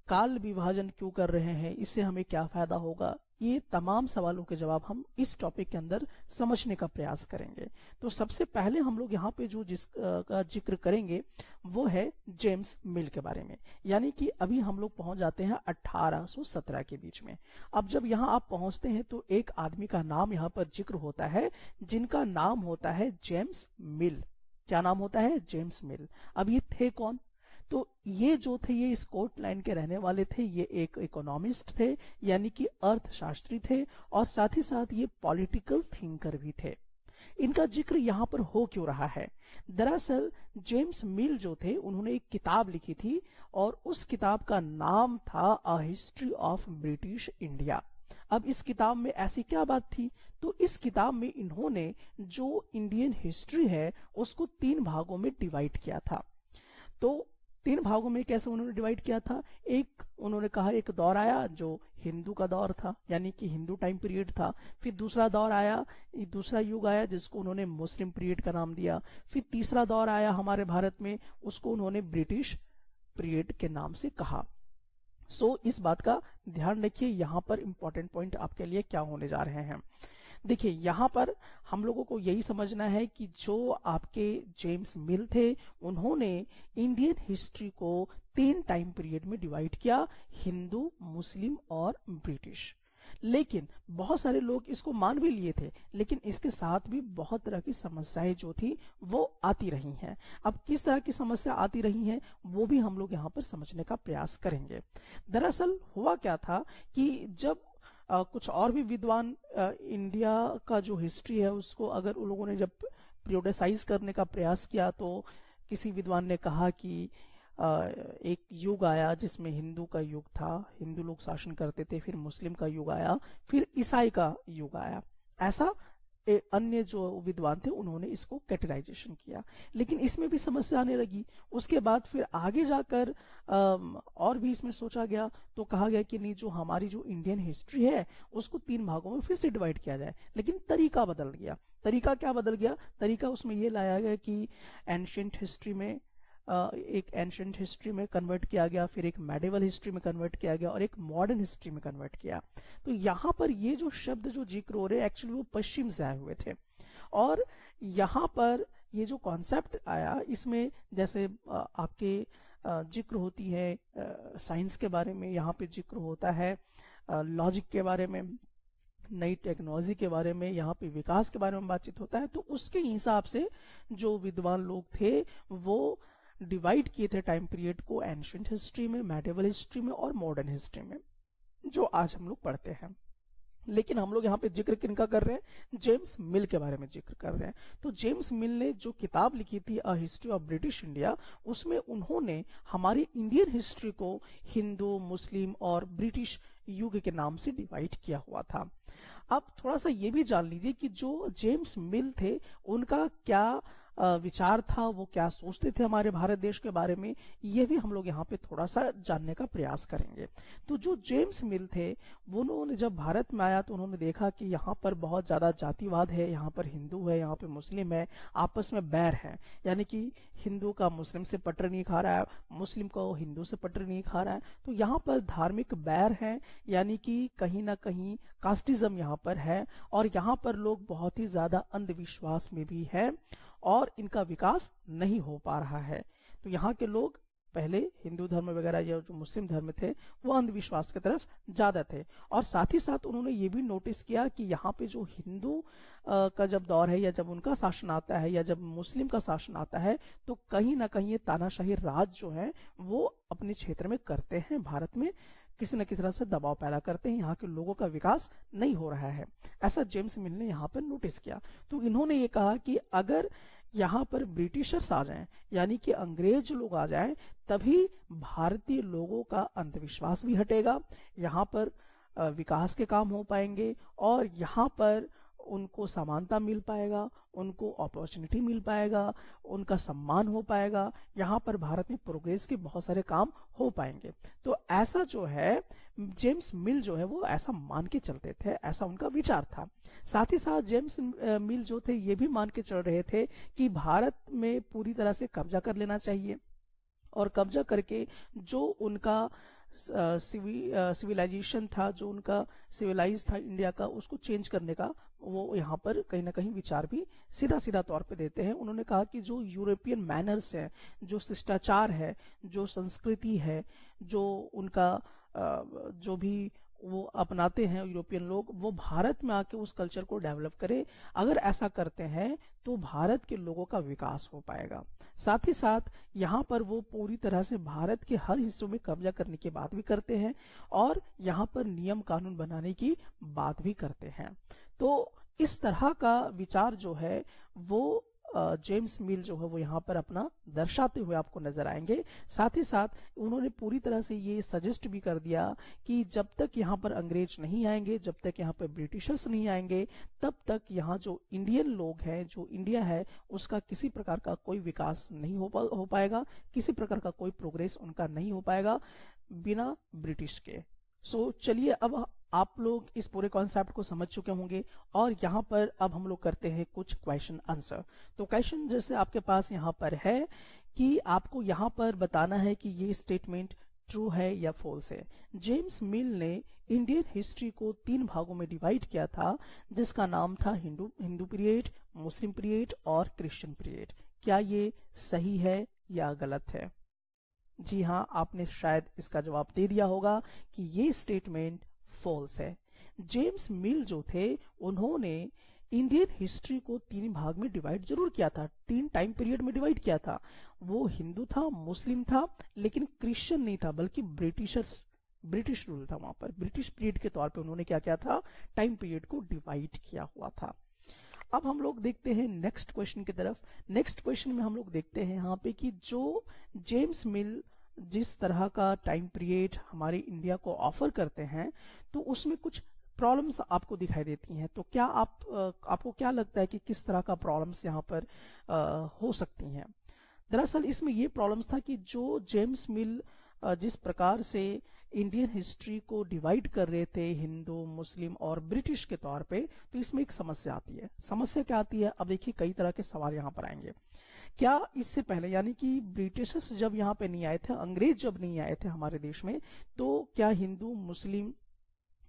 A: काल विभाजन क्यों कर रहे हैं, इससे हमें क्या फायदा होगा? ये तमाम सवालों के जवाब हम इस टॉपिक के अंदर समझने का प्रयास करेंगे। तो सबसे पहले हम लोग यहाँ पे जो जिसका जिक्र करेंगे वो है जेम्स मिल के बारे में, यानी कि अभी हम लोग पहुंच जाते हैं 1817 के बीच में। अब जब यहाँ आप पहुंचते हैं तो एक आदमी का नाम यहाँ पर जिक्र होता है जिनका नाम होता है जेम्स मिल। क्या नाम होता है? जेम्स मिल। अब ये थे कौन? तो ये जो थे ये स्कॉटलैंड के रहने वाले थे। ये एक इकोनॉमिस्ट थे, यानी कि अर्थशास्त्री थे, और साथ ही साथ ये पॉलिटिकल थिंकर भी थे। इनका जिक्र यहाँ पर हो क्यों रहा है? दरअसल जेम्स मिल जो थे उन्होंने एक किताब लिखी थी और उस किताब का नाम था a history of British India. अब इस किताब में ऐसी क्या बात थी? तो इस किताब में इन्होंने जो इंडियन हिस्ट्री है उसको 3 भागों में डिवाइड किया था। तो 3 भागों में कैसे उन्होंने डिवाइड किया था? एक उन्होंने कहा, एक दौर आया जो हिंदू का दौर था, यानी कि हिंदू टाइम पीरियड था। फिर दूसरा दौर आया, दूसरा युग आया जिसको उन्होंने मुस्लिम पीरियड का नाम दिया। फिर तीसरा दौर आया हमारे भारत में, उसको उन्होंने ब्रिटिश पीरियड के नाम से कहा। सो इस बात का ध्यान रखिए, यहाँ पर इंपॉर्टेंट पॉइंट आपके लिए क्या होने जा रहे हैं। देखिए यहाँ पर हम लोगों को यही समझना है कि जो आपके जेम्स मिल थे उन्होंने इंडियन हिस्ट्री को 3 टाइम पीरियड में डिवाइड किया, हिंदू, मुस्लिम और ब्रिटिश। लेकिन बहुत सारे लोग इसको मान भी लिए थे, लेकिन इसके साथ भी बहुत तरह की समस्याएं जो थी वो आती रही हैं। अब किस तरह की समस्या आती रही हैं वो भी हम लोग यहाँ पर समझने का प्रयास करेंगे। दरअसल हुआ क्या था कि जब कुछ और भी विद्वान इंडिया का जो हिस्ट्री है उसको अगर उन लोगों ने जब पीरियोडाइज करने का प्रयास किया, तो किसी विद्वान ने कहा कि एक युग आया जिसमें हिंदू का युग था, हिंदू लोग शासन करते थे, फिर मुस्लिम का युग आया, फिर ईसाई का युग आया। ऐसा अन्य जो विद्वान थे उन्होंने इसको कैटेगराइजेशन किया, लेकिन इसमें भी समस्या आने लगी। उसके बाद फिर आगे जाकर और भी इसमें सोचा गया, तो कहा गया कि नहीं, जो हमारी जो इंडियन हिस्ट्री है उसको 3 भागों में फिर से डिवाइड किया जाए। लेकिन तरीका बदल गया। तरीका क्या बदल गया? तरीका उसमें ये लाया गया कि एंशिएंट हिस्ट्री में एक एंशिएंट हिस्ट्री में कन्वर्ट किया गया, फिर एक मेडिवल हिस्ट्री में कन्वर्ट किया गया और एक मॉडर्न हिस्ट्री में कन्वर्ट किया। तो यहाँ पर ये जो शब्द जो जिक्र हो रहे हैं एक्चुअली वो पश्चिम से आए हुए थे। और यहाँ पर ये जो कॉन्सेप्ट आया, इसमें जैसे आपके जिक्र होती है साइंस के बारे में, यहाँ पे जिक्र होता है लॉजिक के बारे में, नई टेक्नोलॉजी के बारे में, यहाँ पे विकास के बारे में बातचीत होता है। तो उसके हिसाब से जो विद्वान लोग थे वो डिवाइड किए थे टाइम पीरियड को एंशिएंट हिस्ट्री में, मेडिवल हिस्ट्री में और मॉडर्न हिस्ट्री में, जो आज हम लोग पढ़ते हैं। लेकिन हम लोग यहाँ पे जिक्र किनका कर रहे हैं? जेम्स मिल के बारे में जिक्र कर रहे हैं। तो जेम्स मिल ने जो किताब लिखी थी a history of British India, उसमें उन्होंने हमारी इंडियन हिस्ट्री को हिंदू, मुस्लिम और ब्रिटिश युग के नाम से डिवाइड किया हुआ था। अब थोड़ा सा ये भी जान लीजिए कि जो जेम्स मिल थे उनका क्या विचार था, वो क्या सोचते थे हमारे भारत देश के बारे में, ये भी हम लोग यहाँ पे थोड़ा सा जानने का प्रयास करेंगे। तो जो जेम्स मिल थे, उन्होंने जब भारत में आया तो उन्होंने देखा कि यहाँ पर बहुत ज्यादा जातिवाद है, यहाँ पर हिंदू है, यहाँ पे मुस्लिम है, आपस में बैर है, यानी कि हिंदू का मुस्लिम से पटर नहीं खा रहा है, मुस्लिम को हिंदू से पटर नहीं खा रहा है। तो यहाँ पर धार्मिक बैर है, यानी कि कहीं ना कहीं कास्टिज्म यहाँ पर है, और यहाँ पर लोग बहुत ही ज्यादा अंधविश्वास में भी है और इनका विकास नहीं हो पा रहा है। तो यहाँ के लोग पहले हिंदू धर्म वगैरह या जो मुस्लिम धर्म थे वो अंधविश्वास की तरफ ज्यादा थे। और साथ ही साथ उन्होंने ये भी नोटिस किया कि यहाँ पे जो हिंदू का जब दौर है, या जब उनका शासन आता है, या जब मुस्लिम का शासन आता है, तो कहीं ना कहीं ये तानाशाही राज जो है वो अपने क्षेत्र में करते हैं, भारत में किसी न किसी तरह से दबाव पैदा करते हैं, यहाँ के लोगों का विकास नहीं हो रहा है। ऐसा जेम्स मिल ने यहाँ पर नोटिस किया। तो इन्होंने ये कहा कि अगर यहाँ पर ब्रिटिशर्स आ जाएं, यानी कि अंग्रेज लोग आ जाएं, तभी भारतीय लोगों का अंधविश्वास भी हटेगा, यहाँ पर विकास के काम हो पाएंगे और यहाँ पर उनको समानता मिल पाएगा, उनको अपॉर्चुनिटी मिल पाएगा, उनका सम्मान हो पाएगा, यहाँ पर भारत में प्रोग्रेस के बहुत सारे काम हो पाएंगे। तो ऐसा जो है जेम्स मिल जो है वो ऐसा मान के चलते थे, ऐसा उनका विचार था। साथ ही साथ जेम्स मिल जो थे ये भी मान के चल रहे थे कि भारत में पूरी तरह से कब्जा कर लेना चाहिए, और कब्जा करके जो उनका सिविलाइजेशन था, जो उनका सिविलाइज था इंडिया का, उसको चेंज करने का वो यहाँ पर कहीं ना कहीं विचार भी सीधा सीधा तौर पे देते हैं। उन्होंने कहा कि जो यूरोपियन मैनर्स है, जो शिष्टाचार है, जो संस्कृति है, जो उनका जो भी वो अपनाते हैं यूरोपियन लोग, वो भारत में आके उस कल्चर को डेवलप करे। अगर ऐसा करते हैं तो भारत के लोगों का विकास हो पाएगा। साथ ही साथ यहाँ पर वो पूरी तरह से भारत के हर हिस्सों में कब्जा करने की बात भी करते हैं और यहाँ पर नियम कानून बनाने की बात भी करते हैं। तो इस तरह का विचार जो है वो जेम्स मिल जो है वो यहाँ पर अपना दर्शाते हुए आपको नजर आएंगे। साथ ही साथ उन्होंने पूरी तरह से ये सजेस्ट भी कर दिया कि जब तक यहाँ पर अंग्रेज नहीं आएंगे, जब तक यहाँ पर ब्रिटिशर्स नहीं आएंगे, तब तक यहाँ जो इंडियन लोग हैं, जो इंडिया है, उसका किसी प्रकार का कोई विकास नहीं हो पाएगा, किसी प्रकार का कोई प्रोग्रेस उनका नहीं हो पाएगा बिना ब्रिटिश के। सो चलिए, अब आप लोग इस पूरे कॉन्सेप्ट को समझ चुके होंगे और यहाँ पर अब हम लोग करते हैं कुछ क्वेश्चन आंसर। तो क्वेश्चन जैसे आपके पास यहाँ पर है कि आपको यहाँ पर बताना है कि ये स्टेटमेंट ट्रू है या फॉल्स है। जेम्स मिल ने इंडियन हिस्ट्री को 3 भागों में डिवाइड किया था, जिसका नाम था हिंदू पीरियड, मुस्लिम पीरियड और क्रिश्चियन पीरियड। क्या ये सही है या गलत है? जी हाँ, आपने शायद इसका जवाब दे दिया होगा कि ये स्टेटमेंट फॉल्स है। जेम्स मिल जो थे उन्होंने इंडियन हिस्ट्री को 3 भाग में डिवाइड जरूर किया था, 3 टाइम पीरियड में डिवाइड किया था। वो हिंदू था, मुस्लिम था, लेकिन क्रिश्चियन नहीं था, बल्कि ब्रिटिश रूल था। वहां पर ब्रिटिश पीरियड के तौर पे उन्होंने क्या किया था, टाइम पीरियड को डिवाइड किया हुआ था। अब हम लोग देखते हैं नेक्स्ट क्वेश्चन की तरफ। नेक्स्ट क्वेश्चन में हम लोग देखते हैं यहाँ पे कि जो जेम्स मिल जिस तरह का टाइम पीरियड हमारे इंडिया को ऑफर करते हैं, तो उसमें कुछ प्रॉब्लम्स आपको दिखाई देती हैं। तो क्या आपको क्या लगता है कि किस तरह का प्रॉब्लम्स यहाँ पर हो सकती हैं? दरअसल इसमें ये प्रॉब्लम्स था कि जो जेम्स मिल जिस प्रकार से इंडियन हिस्ट्री को डिवाइड कर रहे थे हिंदू, मुस्लिम और ब्रिटिश के तौर पे, तो इसमें एक समस्या आती है। समस्या क्या आती है? अब देखिए कई तरह के सवाल यहाँ पर आएंगे। क्या इससे पहले, यानी कि ब्रिटिशर्स जब यहाँ पे नहीं आए थे, अंग्रेज जब नहीं आए थे हमारे देश में, तो क्या हिंदू मुस्लिम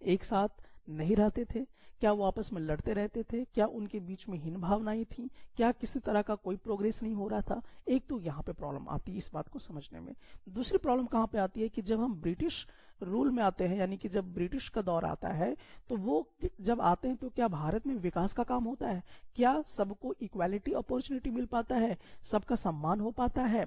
A: एक साथ नहीं रहते थे? क्या वो आपस में लड़ते रहते थे? क्या उनके बीच में हीन भावनाएं थी? क्या किसी तरह का कोई प्रोग्रेस नहीं हो रहा था? एक तो यहाँ पे प्रॉब्लम आती है इस बात को समझने में। दूसरी प्रॉब्लम कहाँ पे आती है कि जब हम ब्रिटिश रूल में आते हैं, यानी कि जब ब्रिटिश का दौर आता है, तो वो जब आते हैं तो क्या भारत में विकास का काम होता है? क्या सबको इक्वालिटी अपॉर्चुनिटी मिल पाता है? सबका सम्मान हो पाता है?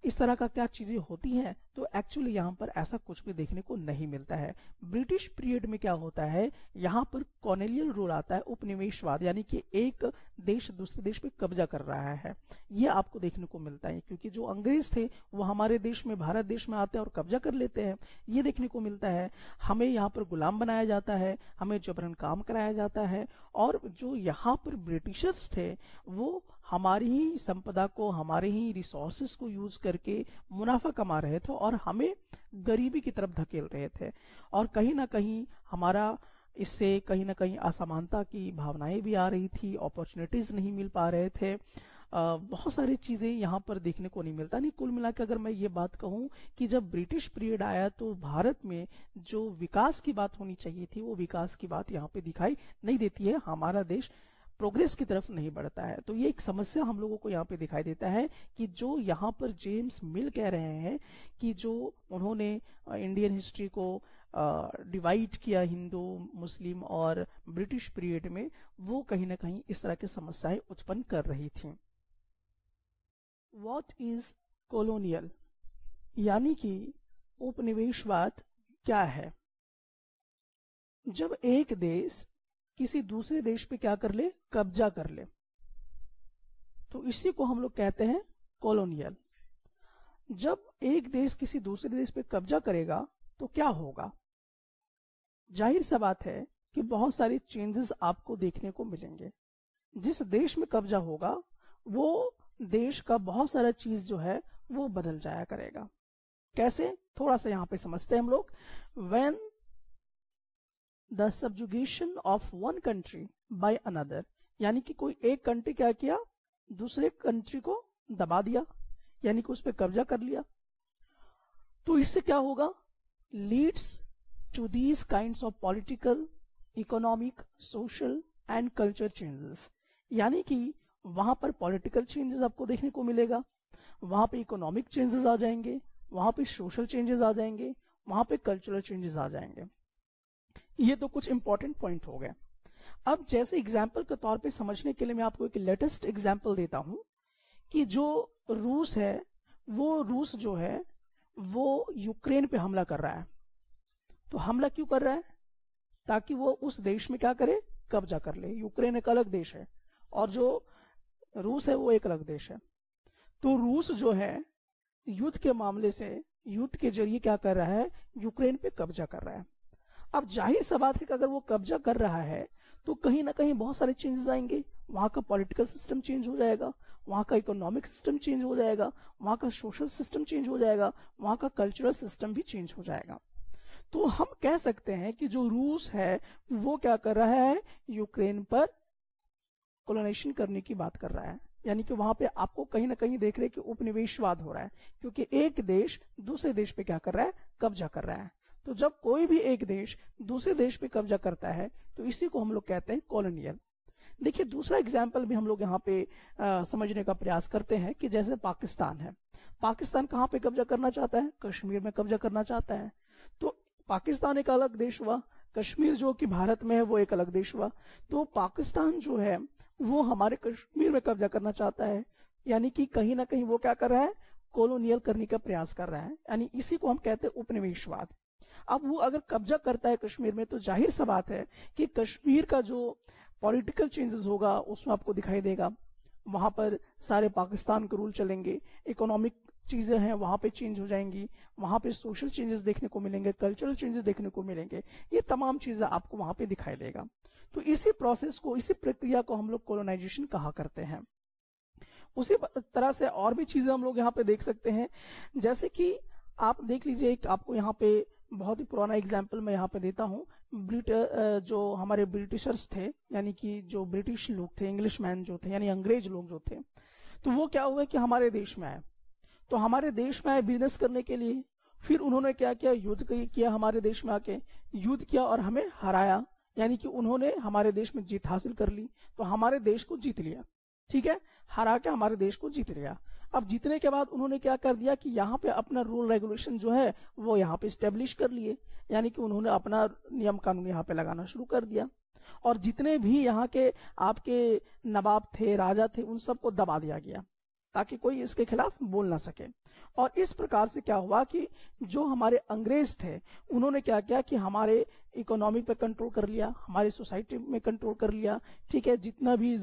A: इस तरह का क्या चीजें होती हैं? तो एक्चुअली यहाँ पर ऐसा कुछ भी देखने को नहीं मिलता है। ब्रिटिश पीरियड में क्या होता है, यहाँ पर कॉलोनियल रूल आता है, उपनिवेशवाद, यानी कि एक देश दूसरे देश पे कब्जा कर रहा है, ये आपको देखने को मिलता है। क्योंकि जो अंग्रेज थे वो हमारे देश में, भारत देश में आते हैं और कब्जा कर लेते हैं, ये देखने को मिलता है। हमें यहाँ पर गुलाम बनाया जाता है, हमें जबरन काम कराया जाता है, और जो यहाँ पर ब्रिटिशर्स थे वो हमारी ही संपदा को, हमारे ही रिसोर्सेस को यूज करके मुनाफा कमा रहे थे और हमें गरीबी की तरफ धकेल रहे थे। और कहीं ना कहीं हमारा इससे कहीं ना कहीं असमानता की भावनाएं भी आ रही थी, अपॉर्चुनिटीज नहीं मिल पा रहे थे, बहुत सारी चीजें यहाँ पर देखने को नहीं मिलता। नहीं, कुल मिलाकर अगर मैं ये बात कहूं कि जब ब्रिटिश पीरियड आया तो भारत में जो विकास की बात होनी चाहिए थी वो विकास की बात यहाँ पे दिखाई नहीं देती है। हमारा देश प्रोग्रेस की तरफ नहीं बढ़ता है। तो ये एक समस्या हम लोगों को यहाँ पे दिखाई देता है कि जो यहाँ पर जेम्स मिल कह रहे हैं कि जो उन्होंने इंडियन हिस्ट्री को डिवाइड किया हिंदू, मुस्लिम और ब्रिटिश पीरियड में, वो कहीं ना कहीं इस तरह की समस्याएं उत्पन्न कर रही थी। व्हाट इज कॉलोनियल, यानी कि उपनिवेशवाद क्या है? जब एक देश किसी दूसरे देश पे क्या कर ले, कब्जा कर ले, तो इसी को हम लोग कहते हैं कॉलोनियल। जब एक देश किसी दूसरे देश पे कब्जा करेगा तो क्या होगा? जाहिर सा बात है कि बहुत सारे चेंजेस आपको देखने को मिलेंगे। जिस देश में कब्जा होगा वो देश का बहुत सारा चीज जो है वो बदल जाया करेगा। कैसे? थोड़ा सा यहां पे समझते हैं हम लोग। When the subjugation of one country by another, यानी कि कोई एक कंट्री क्या किया, दूसरे कंट्री को दबा दिया, यानी कि उस पर कब्जा कर लिया, तो इससे क्या होगा? Leads to these kinds of political, economic, social and culture changes, यानी कि वहां पर पॉलिटिकल चेंजेस आपको देखने को मिलेगा, वहां पे इकोनॉमिक चेंजेस आ जाएंगे, वहां पे सोशल चेंजेस आ जाएंगे, वहां पे कल्चरल चेंजेस आ जाएंगे। ये तो कुछ इंपॉर्टेंट पॉइंट हो गए। अब जैसे एग्जाम्पल के तौर पे समझने के लिए मैं आपको एक लेटेस्ट एग्जाम्पल देता हूं कि जो रूस है, वो रूस जो है वो यूक्रेन पे हमला कर रहा है। तो हमला क्यों कर रहा है? ताकि वो उस देश में क्या करे, कब्जा कर ले। यूक्रेन एक अलग देश है और जो रूस है वो एक अलग देश है। तो रूस जो है युद्ध के मामले से, युद्ध के जरिए क्या कर रहा है, यूक्रेन पे कब्जा कर रहा है। अब जाहिर सा बात है कि अगर वो कब्जा कर रहा है तो कहीं ना कहीं बहुत सारे चेंजेस आएंगे। वहां का पॉलिटिकल सिस्टम चेंज हो जाएगा, वहां का इकोनॉमिक सिस्टम चेंज हो जाएगा, वहां का सोशल सिस्टम चेंज हो जाएगा, वहां का कल्चरल सिस्टम भी चेंज हो जाएगा। तो हम कह सकते हैं कि जो रूस है वो क्या कर रहा है, यूक्रेन पर कोलोनाइजेशन करने की बात कर रहा है। यानी कि वहां पे आपको कहीं ना कहीं देख रहे कि उपनिवेशवाद हो रहा है, क्योंकि एक देश दूसरे देश पे क्या कर रहा है, कब्जा कर रहा है। तो जब कोई भी एक देश दूसरे देश पे कब्जा करता है तो इसी को हम लोग कहते हैं कॉलोनियल। देखिए दूसरा एग्जाम्पल भी हम लोग यहाँ पे समझने का प्रयास करते हैं कि जैसे पाकिस्तान है। पाकिस्तान कहाँ पे कब्जा करना चाहता है, कश्मीर में कब्जा करना चाहता है। तो पाकिस्तान एक अलग देश हुआ, कश्मीर जो कि भारत में है वो एक अलग देश हुआ। तो पाकिस्तान जो है वो हमारे कश्मीर में कब्जा करना चाहता है, यानी कि कहीं ना कहीं वो क्या कर रहा है, कॉलोनियल करने का प्रयास कर रहा है। यानी इसी को हम कहते हैं उपनिवेशवाद। अब वो अगर कब्जा करता है कश्मीर में तो जाहिर सा बात है कि कश्मीर का जो पॉलिटिकल चेंजेस होगा उसमें आपको दिखाई देगा। वहां पर सारे पाकिस्तान के रूल चलेंगे, इकोनॉमिक चीजें हैं वहां पे चेंज हो जाएंगी, वहां पे सोशल चेंजेस देखने को मिलेंगे, कल्चरल चेंजेस देखने को मिलेंगे। ये तमाम चीजें आपको वहां पे दिखाई देगा। तो इसी प्रोसेस को, इसी प्रक्रिया को हम लोग कॉलोनाइजेशन कहा करते हैं। उसी तरह से और भी चीजें हम लोग यहाँ पे देख सकते हैं, जैसे कि आप देख लीजिए, एक आपको यहाँ पे बहुत ही पुराना एग्जाम्पल मैं यहाँ पे देता हूँ। जो हमारे ब्रिटिशर्स थे, यानी कि जो ब्रिटिश लोग थे, इंग्लिशमैन जो थे, यानी अंग्रेज लोग जो थे, तो वो क्या हुआ कि हमारे देश में आए। तो हमारे देश में आए बिजनेस करने के लिए। फिर उन्होंने क्या किया, युद्ध किया, हमारे देश में आके युद्ध किया और हमें हराया, यानी कि उन्होंने हमारे देश में जीत हासिल कर ली। तो हमारे देश को जीत लिया, ठीक है, हरा के हमारे देश को जीत लिया। अब जीतने के बाद उन्होंने क्या कर दिया कि यहाँ पे अपना रूल रेगुलेशन जो है वो यहाँ पे स्टेब्लिश कर लिए, यानी कि उन्होंने अपना नियम कानून यहाँ पे लगाना शुरू कर दिया। और जितने भी यहाँ के आपके नवाब थे, राजा थे, उन सबको दबा दिया गया ताकि कोई इसके खिलाफ बोल ना सके। और इस प्रकार से क्या हुआ कि जो हमारे अंग्रेज थे उन्होंने क्या किया कि हमारे इकोनॉमी पे कंट्रोल कर लिया, हमारी सोसाइटी में कंट्रोल कर लिया, ठीक है, जितना भी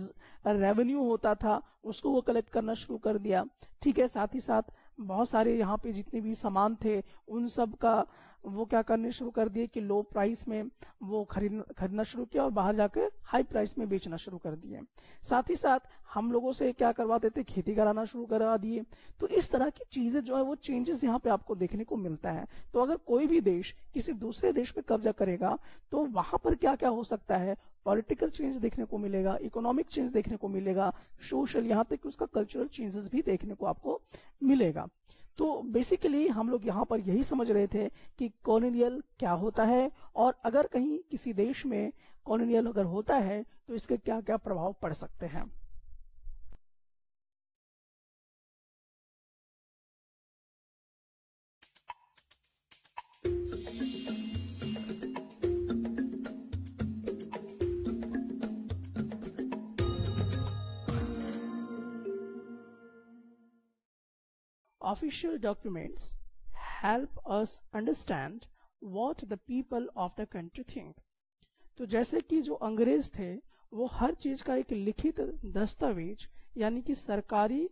A: रेवेन्यू होता था उसको वो कलेक्ट करना शुरू कर दिया, ठीक है। साथ ही साथ बहुत सारे यहाँ पे जितने भी सामान थे उन सब का वो क्या करने शुरू कर दिए कि लो प्राइस में वो खरीदना शुरू किया और बाहर जाकर हाई प्राइस में बेचना शुरू कर दिए। साथ ही साथ हम लोगों से क्या करवाते थे, खेती कराना शुरू करवा दिए। तो इस तरह की चीजें जो है वो चेंजेस यहाँ पे आपको देखने को मिलता है। तो अगर कोई भी देश किसी दूसरे देश पे कब्जा करेगा तो वहां पर क्या क्या हो सकता है, पॉलिटिकल चेंज देखने को मिलेगा, इकोनॉमिक चेंज देखने को मिलेगा, सोशल, यहाँ तक कि उसका कल्चरल चेंजेस भी देखने को आपको मिलेगा। तो बेसिकली हम लोग यहाँ पर यही समझ रहे थे कि कॉलोनियल क्या होता है, और अगर कहीं किसी देश में कॉलोनियल अगर होता है तो इसके क्या क्या प्रभाव पड़ सकते हैं। Official documents help us understand what the people of the country think. तो जैसे कि जो अंग्रेज थे वो हर चीज का एक लिखित दस्तावेज, यानी कि सरकारी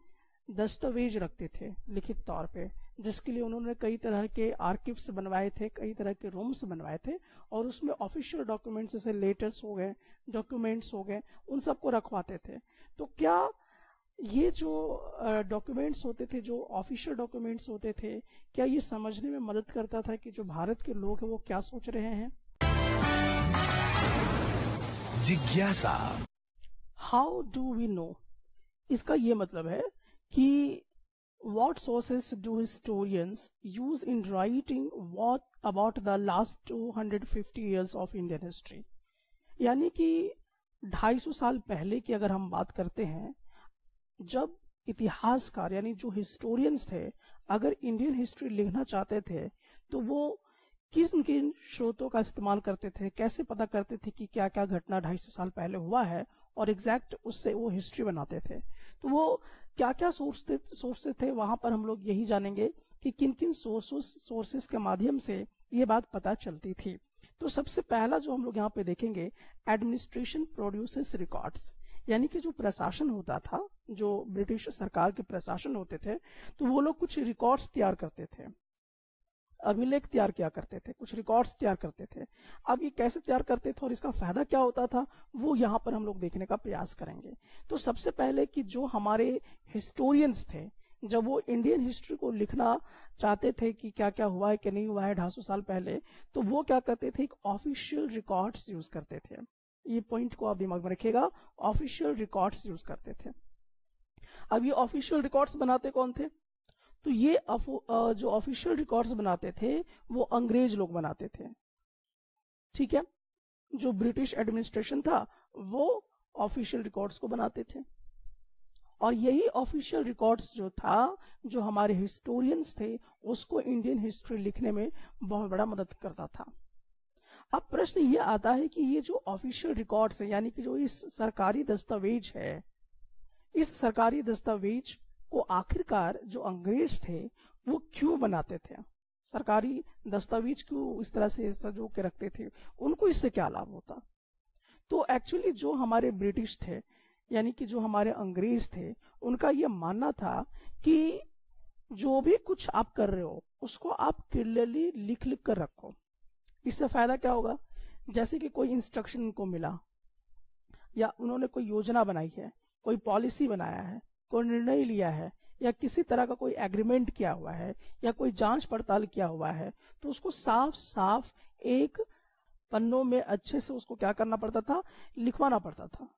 A: दस्तावेज रखते थे लिखित तौर पे, जिसके लिए उन्होंने कई तरह के आर्किव्स बनवाए थे, कई तरह के रूम्स बनवाए थे, और उसमें ऑफिशियल डॉक्यूमेंट्स जैसे लेटर्स हो गए, डॉक्यूमेंट्स हो गए, उन सबको रखवाते थे। तो क्या ये जो डॉक्यूमेंट्स होते थे, जो ऑफिशियल डॉक्यूमेंट्स होते थे, क्या ये समझने में मदद करता था कि जो भारत के लोग हैं वो क्या सोच रहे हैं?
B: जिज्ञासा।
A: How do we know? इसका ये मतलब है कि what sources do historians use in writing what about the last 250 years of Indian history? यानी कि 250 साल पहले की अगर हम बात करते हैं, जब इतिहासकार यानी जो हिस्टोरियंस थे अगर इंडियन हिस्ट्री लिखना चाहते थे तो वो किन किन स्रोतों का इस्तेमाल करते थे, कैसे पता करते थे कि क्या क्या घटना 250 साल पहले हुआ है, और एग्जैक्ट उससे वो हिस्ट्री बनाते थे। तो वो क्या क्या सोर्सेस थे, वहां पर हम लोग यही जानेंगे कि किन किन सोर्सेस के माध्यम से ये बात पता चलती थी। तो सबसे पहला जो हम लोग यहाँ पे देखेंगे, एडमिनिस्ट्रेशन प्रोड्यूसेस रिकॉर्ड्स, यानी कि जो प्रशासन होता था, जो ब्रिटिश सरकार के प्रशासन होते थे, तो वो लोग कुछ रिकॉर्ड्स तैयार करते थे, अभिलेख तैयार किया करते थे, कुछ रिकॉर्ड्स तैयार करते थे। अब ये कैसे तैयार करते थे और इसका फायदा क्या होता था, वो यहाँ पर हम लोग देखने का प्रयास करेंगे। तो सबसे पहले कि जो हमारे हिस्टोरियंस थे, जब वो इंडियन हिस्ट्री को लिखना चाहते थे कि क्या क्या हुआ है कि नहीं हुआ है 250 साल पहले, तो वो क्या करते थे, एक ऑफिशियल रिकॉर्ड्स यूज करते थे। ये पॉइंट को आप दिमाग में रखिएगा, ऑफिशियल रिकॉर्ड्स यूज करते थे। अब ये ऑफिशियल रिकॉर्ड्स बनाते कौन थे? तो ये जो ऑफिशियल रिकॉर्ड्स बनाते थे वो अंग्रेज लोग बनाते थे, ठीक है। जो ब्रिटिश एडमिनिस्ट्रेशन था वो ऑफिशियल रिकॉर्ड्स को बनाते थे, और यही ऑफिशियल रिकॉर्ड्स जो था, जो हमारे हिस्टोरियंस थे, उसको इंडियन हिस्ट्री लिखने में बहुत बड़ा मदद करता था। अब प्रश्न ये आता है कि ये जो ऑफिशियल रिकॉर्ड्स है, यानी कि जो इस सरकारी दस्तावेज है, इस सरकारी दस्तावेज को आखिरकार जो अंग्रेज थे वो क्यों बनाते थे? सरकारी दस्तावेज क्यों इस तरह से सजो के रखते थे? उनको इससे क्या लाभ होता? तो एक्चुअली जो हमारे ब्रिटिश थे, यानी कि जो हमारे अंग्रेज थे, उनका ये मानना था कि जो भी कुछ आप कर रहे हो उसको आप क्लियरली लिख लिख कर रखो। इससे फायदा क्या होगा? जैसे कि कोई इंस्ट्रक्शन उनको मिला, या उन्होंने कोई योजना बनाई है, कोई पॉलिसी बनाया है, कोई निर्णय लिया है, या किसी तरह का कोई एग्रीमेंट किया हुआ है या कोई जांच पड़ताल किया हुआ है, तो उसको साफ साफ एक पन्नों में अच्छे से उसको क्या करना पड़ता था, लिखवाना पड़ता था।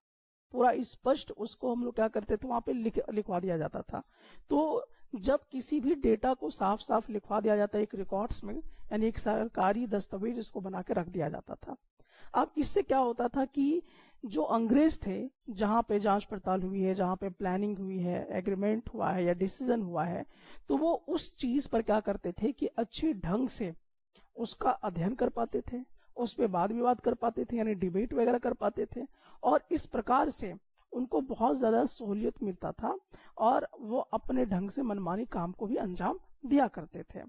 A: पूरा स्पष्ट उसको हम लोग क्या करते थे, वहां पे लिखवा दिया जाता था। तो जब किसी भी डेटा को साफ साफ लिखवा दिया जाता है एक रिकॉर्ड्स में, यानी एक सरकारी दस्तावेज इसको बना के रख दिया जाता था। अब इससे क्या होता था कि जो अंग्रेज थे, जहां पे जांच पड़ताल हुई है, जहां पे प्लानिंग हुई है, एग्रीमेंट हुआ है या डिसीजन हुआ है, तो वो उस चीज पर क्या करते थे कि अच्छे ढंग से उसका अध्ययन कर पाते थे, उस पर वाद विवाद कर पाते थे, यानी डिबेट वगैरह कर पाते थे, और इस प्रकार से उनको बहुत ज्यादा सहूलियत मिलता था और वो अपने ढंग से मनमानी काम को भी अंजाम दिया करते थे।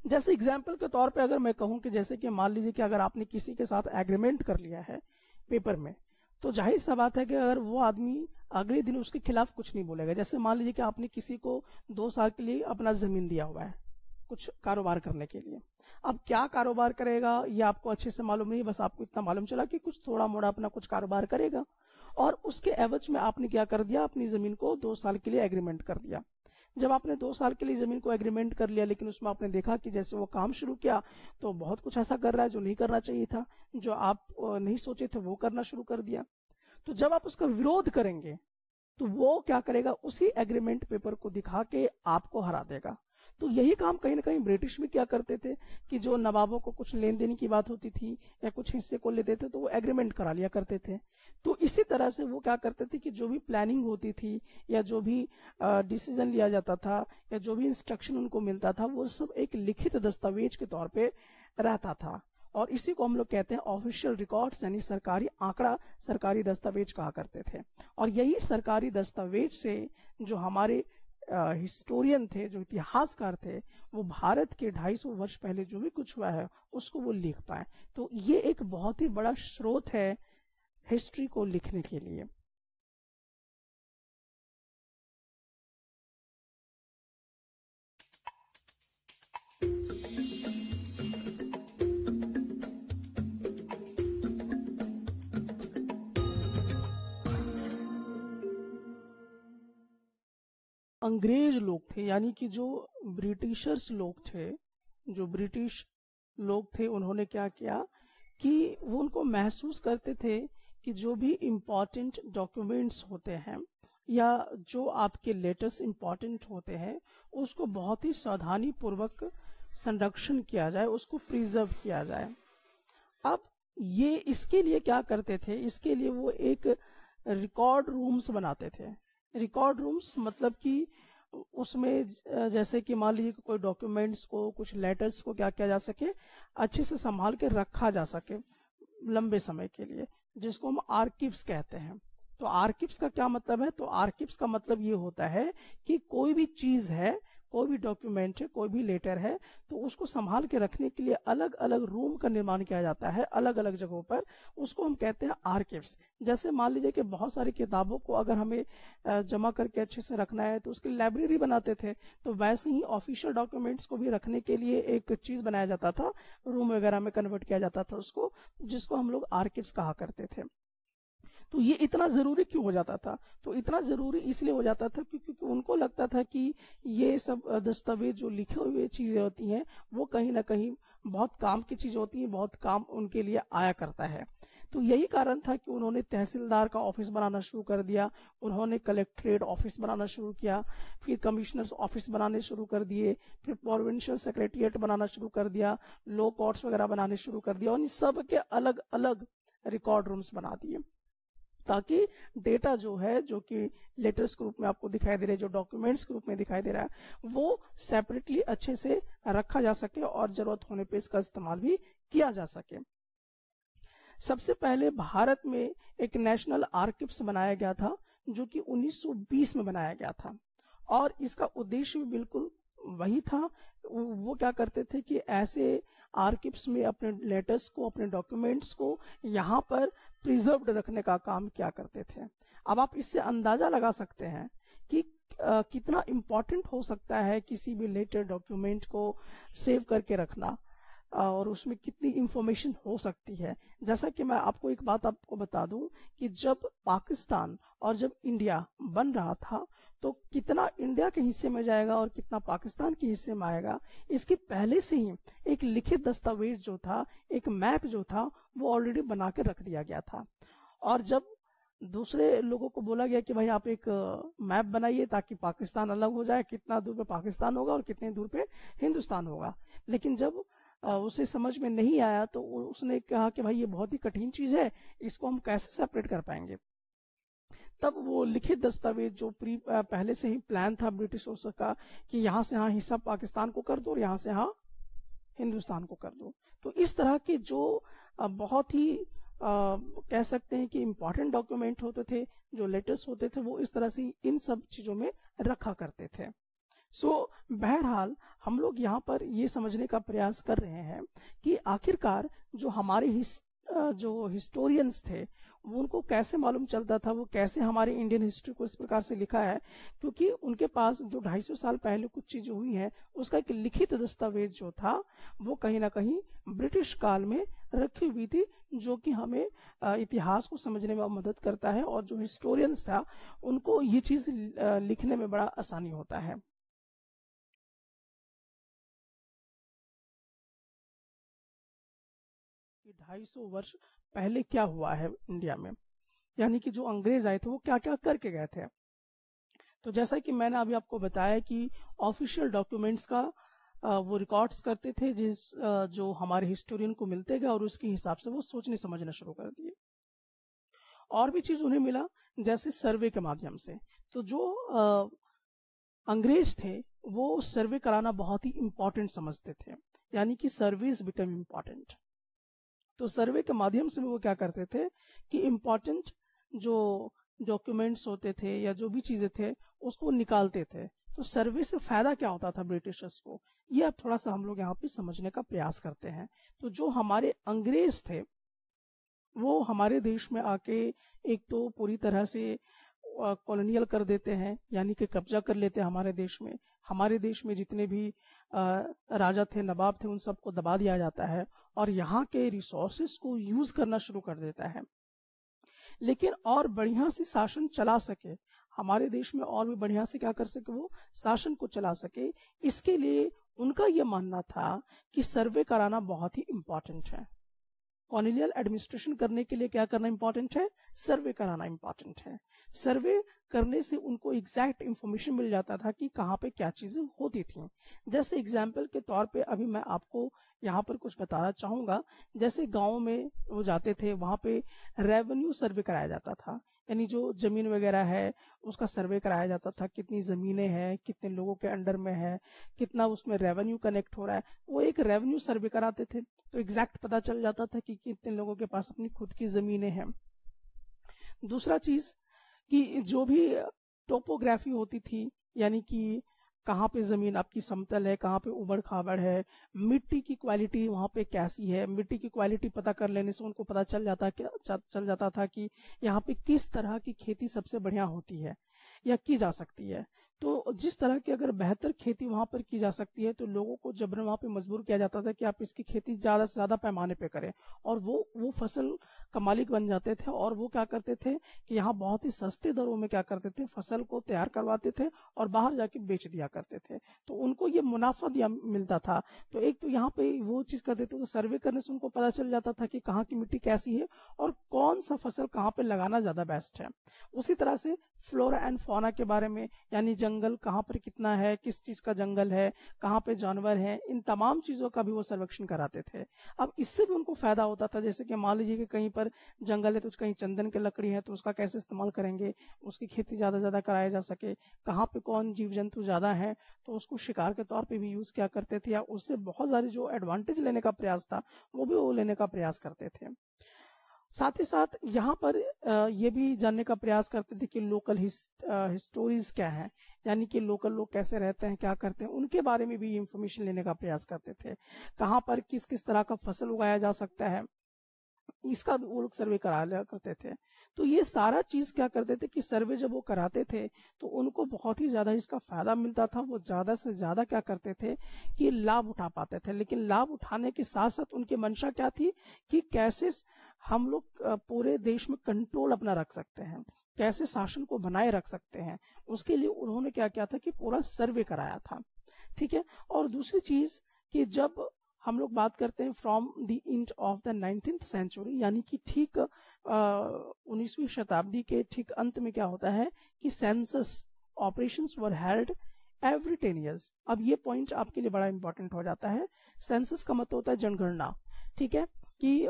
A: जैसे एग्जाम्पल के तौर पे अगर मैं कहूं कि जैसे कि मान लीजिए कि अगर आपने किसी के साथ एग्रीमेंट कर लिया है पेपर में, तो जाहिर सा बात है कि अगर वो आदमी अगले दिन उसके खिलाफ कुछ नहीं बोलेगा। जैसे मान लीजिए कि आपने किसी को 2 साल के लिए अपना जमीन दिया हुआ है कुछ कारोबार करने के लिए। अब क्या कारोबार करेगा ये आपको अच्छे से मालूम नहीं, बस आपको इतना मालूम चला कि कुछ थोड़ा मोड़ा अपना कुछ कारोबार करेगा, और उसके एवज में आपने क्या कर दिया, अपनी जमीन को 2 साल के लिए एग्रीमेंट कर दिया। जब आपने 2 साल के लिए जमीन को एग्रीमेंट कर लिया, लेकिन उसमें आपने देखा कि जैसे वो काम शुरू किया तो बहुत कुछ ऐसा कर रहा है जो नहीं करना चाहिए था, जो आप नहीं सोचे थे वो करना शुरू कर दिया। तो जब आप उसका विरोध करेंगे तो वो क्या करेगा, उसी एग्रीमेंट पेपर को दिखा के आपको हरा देगा। तो यही काम कहीं ना कहीं ब्रिटिश भी क्या करते थे कि जो नवाबों को कुछ लेन देन की बात होती थी या कुछ हिस्से को लेते थे तो वो एग्रीमेंट करा लिया करते थे। तो इसी तरह से वो क्या करते थे कि जो भी प्लानिंग होती थी या जो भी डिसीजन लिया जाता था या जो भी इंस्ट्रक्शन उनको मिलता था, वो सब एक लिखित दस्तावेज के तौर पे रहता था। और इसी को हम लोग कहते हैं ऑफिशियल रिकॉर्ड्स, यानी सरकारी आंकड़ा, सरकारी दस्तावेज कहा करते थे। और यही सरकारी दस्तावेज से जो हमारे हिस्टोरियन थे, जो इतिहासकार थे, वो भारत के 250 वर्ष पहले जो भी कुछ हुआ है उसको वो लिख पाए। तो ये एक बहुत ही बड़ा स्रोत है हिस्ट्री को लिखने के लिए। अंग्रेज लोग थे, यानी कि जो ब्रिटिशर्स लोग थे, जो ब्रिटिश लोग थे, उन्होंने क्या किया कि वो उनको महसूस करते थे कि जो भी इम्पोर्टेंट डॉक्यूमेंट्स होते हैं या जो आपके लेटेस्ट इम्पोर्टेंट होते हैं उसको बहुत ही सावधानी पूर्वक संरक्षण किया जाए, उसको प्रिजर्व किया जाए। अब ये इसके लिए क्या करते थे, इसके लिए वो एक रिकॉर्ड रूम्स बनाते थे। रिकॉर्ड रूम्स मतलब कि उसमें जैसे कि मान लीजिए कोई डॉक्यूमेंट्स को, कुछ लेटर्स को क्या किया जा सके, अच्छे से संभाल के रखा जा सके लंबे समय के लिए, जिसको हम आर्किव्स कहते हैं। तो आर्किव्स का क्या मतलब है, तो आर्किव्स का मतलब ये होता है कि कोई भी चीज है, कोई भी डॉक्यूमेंट है, कोई भी लेटर है, तो उसको संभाल के रखने के लिए अलग अलग रूम का निर्माण किया जाता है अलग अलग जगहों पर, उसको हम कहते हैं आर्किव्स। जैसे मान लीजिए कि बहुत सारी किताबों को अगर हमें जमा करके अच्छे से रखना है तो उसकी लाइब्रेरी बनाते थे, तो वैसे ही ऑफिशियल डॉक्यूमेंट्स को भी रखने के लिए एक चीज बनाया जाता था, रूम वगैरह में कन्वर्ट किया जाता था उसको, जिसको हम लोग आर्किव्स कहा करते थे। तो ये इतना जरूरी क्यों हो जाता था, तो इतना जरूरी इसलिए हो जाता था क्योंकि उनको लगता था कि ये सब दस्तावेज जो लिखे हुए चीजें होती हैं वो कहीं ना कहीं बहुत काम की चीज होती है, बहुत काम उनके लिए आया करता है। तो यही कारण था कि उन्होंने तहसीलदार का ऑफिस बनाना शुरू कर दिया, उन्होंने कलेक्ट्रेट ऑफिस बनाना शुरू किया, फिर कमिश्नर्स ऑफिस बनाने शुरू कर दिए, फिर प्रोविंशियल सेक्रेटरिएट बनाना शुरू कर दिया, लॉ कोर्ट्स वगैरह बनाने शुरू कर दिया, और इन सब के अलग अलग रिकॉर्ड रूम्स बना दिए ताकि डेटा जो है, जो कि लेटर्स के रूप में आपको दिखाई दे रहा है, जो डॉक्यूमेंट्स के रूप में दिखाई दे रहा है, वो सेपरेटली अच्छे से रखा जा सके और जरूरत होने पे इसका इस्तेमाल भी किया जा सके। सबसे पहले भारत में एक नेशनल आर्किव्स बनाया गया था जो कि 1920 में बनाया गया था, और इसका उद्देश्य भी बिल्कुल वही था। वो क्या करते थे कि ऐसे आर्किव्स में अपने लेटर्स को, अपने डॉक्यूमेंट्स को यहाँ पर प्रिजर्व्ड रखने का काम क्या करते थे। अब आप इससे अंदाजा लगा सकते हैं कि कितना इम्पोर्टेंट हो सकता है किसी भी लेटर डॉक्यूमेंट को सेव करके रखना, और उसमें कितनी इंफॉर्मेशन हो सकती है। जैसा कि मैं आपको एक बात आपको बता दूं कि जब पाकिस्तान और जब इंडिया बन रहा था तो कितना इंडिया के हिस्से में जाएगा और कितना पाकिस्तान के हिस्से में आएगा, इसके पहले से ही एक लिखित दस्तावेज जो था, एक मैप जो था, वो ऑलरेडी बना के रख दिया गया था। और जब दूसरे लोगों को बोला गया कि भाई आप एक मैप बनाइए ताकि पाकिस्तान अलग हो जाए, कितना दूर पे पाकिस्तान होगा और कितने दूर पे हिंदुस्तान होगा, लेकिन जब उसे समझ में नहीं आया तो उसने कहा कि भाई ये बहुत ही कठिन चीज है, इसको हम कैसे सेपरेट कर पाएंगे। तब वो लिखित दस्तावेज जो पहले से ही प्लान था ब्रिटिशर्स का कि यहाँ से यहाँ हिस्सा पाकिस्तान को कर दो और यहाँ से यहाँ हिंदुस्तान को कर दो, तो इस तरह के जो बहुत ही कह सकते हैं कि इम्पोर्टेंट डॉक्यूमेंट होते थे, जो लेटर्स होते थे, वो इस तरह से इन सब चीजों में रखा करते थे। बहरहाल हम लोग यहाँ पर ये समझने का प्रयास कर रहे हैं कि आखिरकार जो हमारे जो हिस्टोरियंस थे उनको कैसे मालूम चलता था, वो कैसे हमारे इंडियन हिस्ट्री को इस प्रकार से लिखा है, क्योंकि उनके पास जो 250 साल पहले कुछ चीजें हुई हैं उसका एक लिखित दस्तावेज जो था वो कहीं ना कहीं ब्रिटिश काल में रखी हुई थी, जो कि हमें इतिहास को समझने में मदद करता है और जो हिस्टोरियंस था उनको ये चीज लिखने में बड़ा आसानी होता है। कि 250 वर्ष पहले क्या हुआ है इंडिया में, यानी कि जो अंग्रेज आए थे वो क्या क्या करके गए थे। तो जैसा कि मैंने अभी आपको बताया कि ऑफिशियल डॉक्यूमेंट्स का वो रिकॉर्ड्स करते थे जो हमारे हिस्टोरियन को मिलते गए और उसके हिसाब से वो सोचने समझना शुरू कर दिए। और भी चीज उन्हें मिला, जैसे सर्वे के माध्यम से। तो जो अंग्रेज थे वो सर्वे कराना बहुत ही इंपॉर्टेंट समझते थे, यानी कि सर्वेज बिकम इम्पॉर्टेंट। तो सर्वे के माध्यम से वो क्या करते थे कि इम्पोर्टेंट जो डॉक्यूमेंट्स होते थे या जो भी चीजें थे उसको निकालते थे। तो सर्वे से फायदा क्या होता था ब्रिटिशर्स को, ये अब थोड़ा सा हम लोग यहाँ पे समझने का प्रयास करते हैं। तो जो हमारे अंग्रेज थे वो हमारे देश में आके एक तो पूरी तरह से कॉलोनियल कर देते हैं, यानी कि कब्जा कर लेते हैं हमारे देश में। हमारे देश में जितने भी राजा थे, नवाब थे, उन सबको दबा दिया जाता है और यहाँ के रिसोर्सेस को यूज करना शुरू कर देता है। लेकिन और बढ़िया से शासन चला सके, हमारे देश में और भी बढ़िया से क्या कर सके, वो शासन को चला सके, इसके लिए उनका ये मानना था कि सर्वे कराना बहुत ही इंपॉर्टेंट है। कॉलोनियल एडमिनिस्ट्रेशन करने के लिए क्या करना इंपॉर्टेंट है, सर्वे कराना इंपॉर्टेंट है। सर्वे करने से उनको एग्जैक्ट इंफॉर्मेशन मिल जाता था कि कहाँ पे क्या चीजें होती थी। जैसे एग्जाम्पल के तौर पे अभी मैं आपको यहाँ पर कुछ बताना चाहूंगा। जैसे गांव में वो जाते थे, वहां पे रेवेन्यू सर्वे कराया जाता था, यानी जो जमीन वगैरह है उसका सर्वे कराया जाता था, कितनी जमीनें हैं, कितने लोगों के अंडर में है, कितना उसमें रेवेन्यू कनेक्ट हो रहा है, वो एक रेवेन्यू सर्वे कराते थे। तो एग्जैक्ट पता चल जाता था कि कितने लोगों के पास अपनी खुद की जमीनें हैं। दूसरा चीज कि जो भी टोपोग्राफी होती थी, यानी कि कहाँ पे जमीन आपकी समतल है, कहाँ पे उबड़ खाबड़ है, मिट्टी की क्वालिटी वहां पे कैसी है, मिट्टी की क्वालिटी पता कर लेने से उनको पता चल जाता था कि यहाँ पे किस तरह की खेती सबसे बढ़िया होती है या की जा सकती है। तो जिस तरह की अगर बेहतर खेती वहां पर की जा सकती है तो लोगों को जबरन वहां पे मजबूर किया जाता था कि आप इसकी खेती ज्यादा से ज्यादा पैमाने पे करें, और वो फसल का मालिक बन जाते थे। और वो क्या करते थे कि यहाँ बहुत ही सस्ते दरों में क्या करते थे, फसल को तैयार करवाते थे और बाहर जाके बेच दिया करते थे। तो उनको ये मुनाफा दिया मिलता था। तो एक तो यहाँ पे वो चीज करते थे, तो सर्वे करने से उनको पता चल जाता था कि कहाँ की मिट्टी कैसी है और कौन सा फसल कहाँ पे लगाना ज्यादा बेस्ट है। उसी तरह से फ्लोरा एंड फौना के बारे में, यानी जंगल कहाँ पर कितना है, किस चीज का जंगल है, कहाँ पे जानवर है, इन तमाम चीजों का भी वो सर्वेक्षण कराते थे। अब इससे भी उनको फायदा होता था, जैसे कि मान लीजिए कि कहीं पर जंगल है तो कहीं चंदन की लकड़ी है, तो उसका कैसे इस्तेमाल करेंगे, उसकी खेती ज्यादा कराया जा सके, कहाँ पे कौन जीव जंतु ज्यादा है तो उसको शिकार के तौर पे भी यूज किया करते थे, या उससे बहुत सारे जो एडवांटेज लेने का प्रयास था वो भी वो लेने का प्रयास करते थे। साथ ही साथ यहाँ पर ये भी जानने का प्रयास करते थे कि लोकल हिस्टोरीज क्या है, यानी कि लोकल लोग कैसे रहते हैं, क्या करते हैं, उनके बारे में भी इंफॉर्मेशन लेने का प्रयास करते थे। कहाँ पर किस किस तरह का फसल उगाया जा सकता है, इसका भी वो लोग सर्वे करा लिया करते थे। तो ये सारा चीज क्या करते थे कि सर्वे जब वो कराते थे तो उनको बहुत ही ज्यादा इसका फायदा मिलता था। वो ज्यादा से ज्यादा क्या करते थे कि लाभ उठा पाते थे, लेकिन लाभ उठाने के साथ साथ उनकी मंशा क्या थी कि कैसे हम लोग पूरे देश में कंट्रोल अपना रख सकते हैं, कैसे शासन को बनाए रख सकते हैं, उसके लिए उन्होंने क्या किया था कि पूरा सर्वे कराया था। ठीक है। और दूसरी चीज कि जब हम लोग बात करते हैं from the end of the 19th century, यानी कि ठीक 19वीं शताब्दी के ठीक अंत में क्या होता है कि census operations were held every 10 years। अब ये पॉइंट आपके लिए बड़ा इंपॉर्टेंट हो जाता है। सेंसस का मतलब होता है जनगणना। ठीक है, कि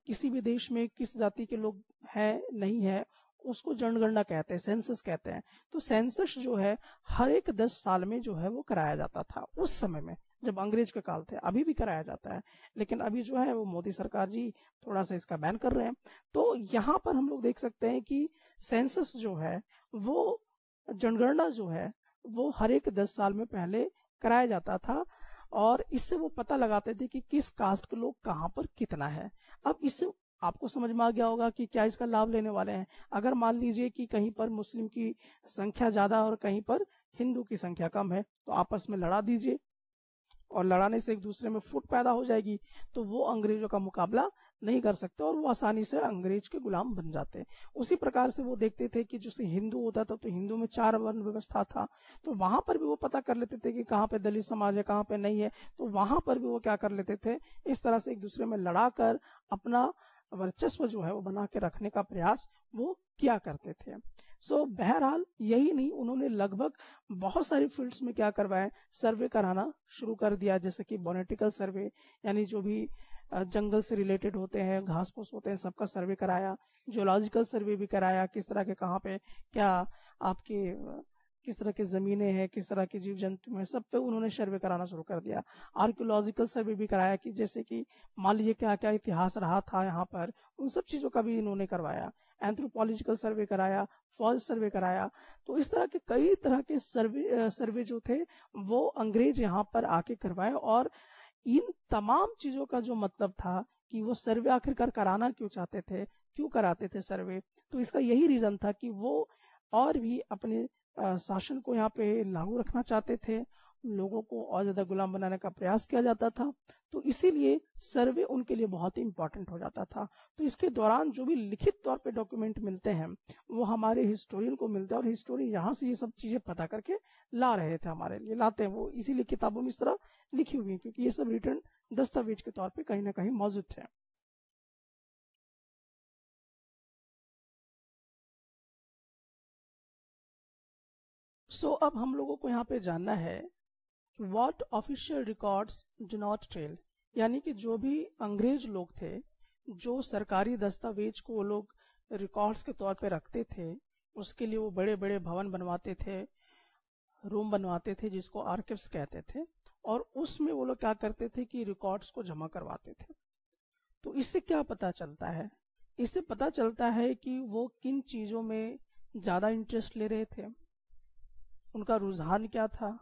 A: किसी भी देश में किस जाति के लोग हैं नहीं है, उसको जनगणना कहते हैं, सेंसस कहते हैं। तो सेंसस जो है हर एक 10 साल में जो है वो कराया जाता था उस समय में, जब अंग्रेज के काल थे। अभी भी कराया जाता है, लेकिन अभी जो है वो मोदी सरकार जी थोड़ा सा इसका बैन कर रहे हैं। तो यहाँ पर हम लोग देख सकते हैं कि सेंसस जो है वो, जनगणना जो है वो हर एक 10 साल में पहले कराया जाता था, और इससे वो पता लगाते थे कि किस कास्ट के लोग कहाँ पर कितना है। अब इससे आपको समझ में आ गया होगा कि क्या इसका लाभ लेने वाले हैं। अगर मान लीजिए कि कहीं पर मुस्लिम की संख्या ज्यादा और कहीं पर हिंदू की संख्या कम है, तो आपस में लड़ा दीजिए, और लड़ाने से एक दूसरे में फुट पैदा हो जाएगी, तो वो अंग्रेजों का मुकाबला नहीं कर सकते और वो आसानी से अंग्रेज के गुलाम बन जाते। उसी प्रकार से वो देखते थे कि जैसे हिंदू होता था तो हिंदू में 4 वर्ण व्यवस्था था, तो वहां पर भी वो पता कर लेते थे कि कहाँ पे दलित समाज है, कहाँ पे नहीं है, तो वहां पर भी वो क्या कर लेते थे, इस तरह से एक दूसरे में लड़ाकर अपना वर्चस्व जो है वो बना के रखने का प्रयास वो किया करते थे। सो बहरहाल यही नहीं, उन्होंने लगभग बहुत सारी फील्ड्स में क्या करवाया, सर्वे कराना शुरू कर दिया, जैसे कि बोनेटिकल सर्वे, यानी जो भी जंगल से रिलेटेड होते हैं, घास फूस होते हैं, सबका सर्वे कराया। जियोलॉजिकल सर्वे भी कराया, किस तरह के कहाँ पे क्या आपके किस तरह की जमीनें हैं, किस तरह के जीव जंतु हैं, सब पे उन्होंने सर्वे कराना शुरू कर दिया। आर्कियोलॉजिकल सर्वे भी कराया कि जैसे कि मान लीजिए क्या क्या इतिहास रहा था यहाँ पर, उन सब चीजों का भी इन्होंने करवाया। एंथ्रोपोलॉजिकल सर्वे कराया, फॉरेस्ट सर्वे कराया। तो इस तरह के कई तरह के सर्वे जो थे वो अंग्रेज यहाँ पर आके करवाए, और इन तमाम चीजों का जो मतलब था कि वो सर्वे आखिरकार कराना क्यों चाहते थे, क्यों कराते थे सर्वे, तो इसका यही रीजन था कि वो और भी अपने शासन को यहाँ पे लागू रखना चाहते थे, लोगों को और ज्यादा गुलाम बनाने का प्रयास किया जाता था। तो इसीलिए सर्वे उनके लिए बहुत ही इंपॉर्टेंट हो जाता था। तो इसके दौरान जो भी लिखित तौर पे डॉक्यूमेंट मिलते हैं वो हमारे हिस्टोरियन को मिलते हैं, और हिस्टोरियन यहाँ से ये सब चीजें पता करके ला रहे थे, हमारे लिए लाते हैं वो, इसीलिए किताबों में इस तरह लिखी हुई है, क्योंकि ये सब रिटर्न दस्तावेज के तौर पे कहीं ना कहीं मौजूद थे। सो अब हम लोगों को यहाँ पे जानना है what official records do not tell, यानी कि जो भी अंग्रेज लोग थे, जो सरकारी दस्तावेज को वो लोग रिकॉर्ड्स के तौर पे रखते थे, उसके लिए वो बड़े बड़े भवन बनवाते थे, रूम बनवाते थे, जिसको आर्किव्स कहते थे, और उसमें वो लोग क्या करते थे कि रिकॉर्ड्स को जमा करवाते थे। तो इससे क्या पता चलता है, इससे पता चलता है कि वो किन चीजों में ज्यादा इंटरेस्ट ले रहे थे, उनका रुझान क्या था,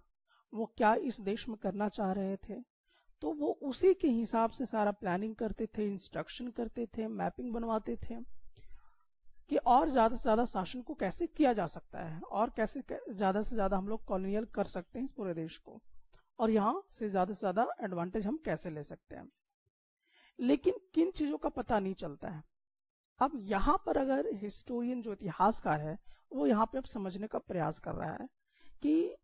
A: वो क्या इस देश में करना चाह रहे थे। तो वो उसी के हिसाब से सारा प्लानिंग करते थे, इंस्ट्रक्शन करते थे, मैपिंग बनवाते थे कि और ज्यादा से ज्यादा शासन को कैसे किया जा सकता है, और कैसे ज्यादा से ज्यादा हम लोग कॉलोनियल कर सकते हैं इस पूरे देश को, और यहाँ से ज्यादा एडवांटेज हम कैसे ले सकते हैं। लेकिन किन चीजों का पता नहीं चलता है। अब यहाँ पर अगर हिस्टोरियन जो इतिहासकार है वो यहाँ पे अब समझने का प्रयास कर रहा है कि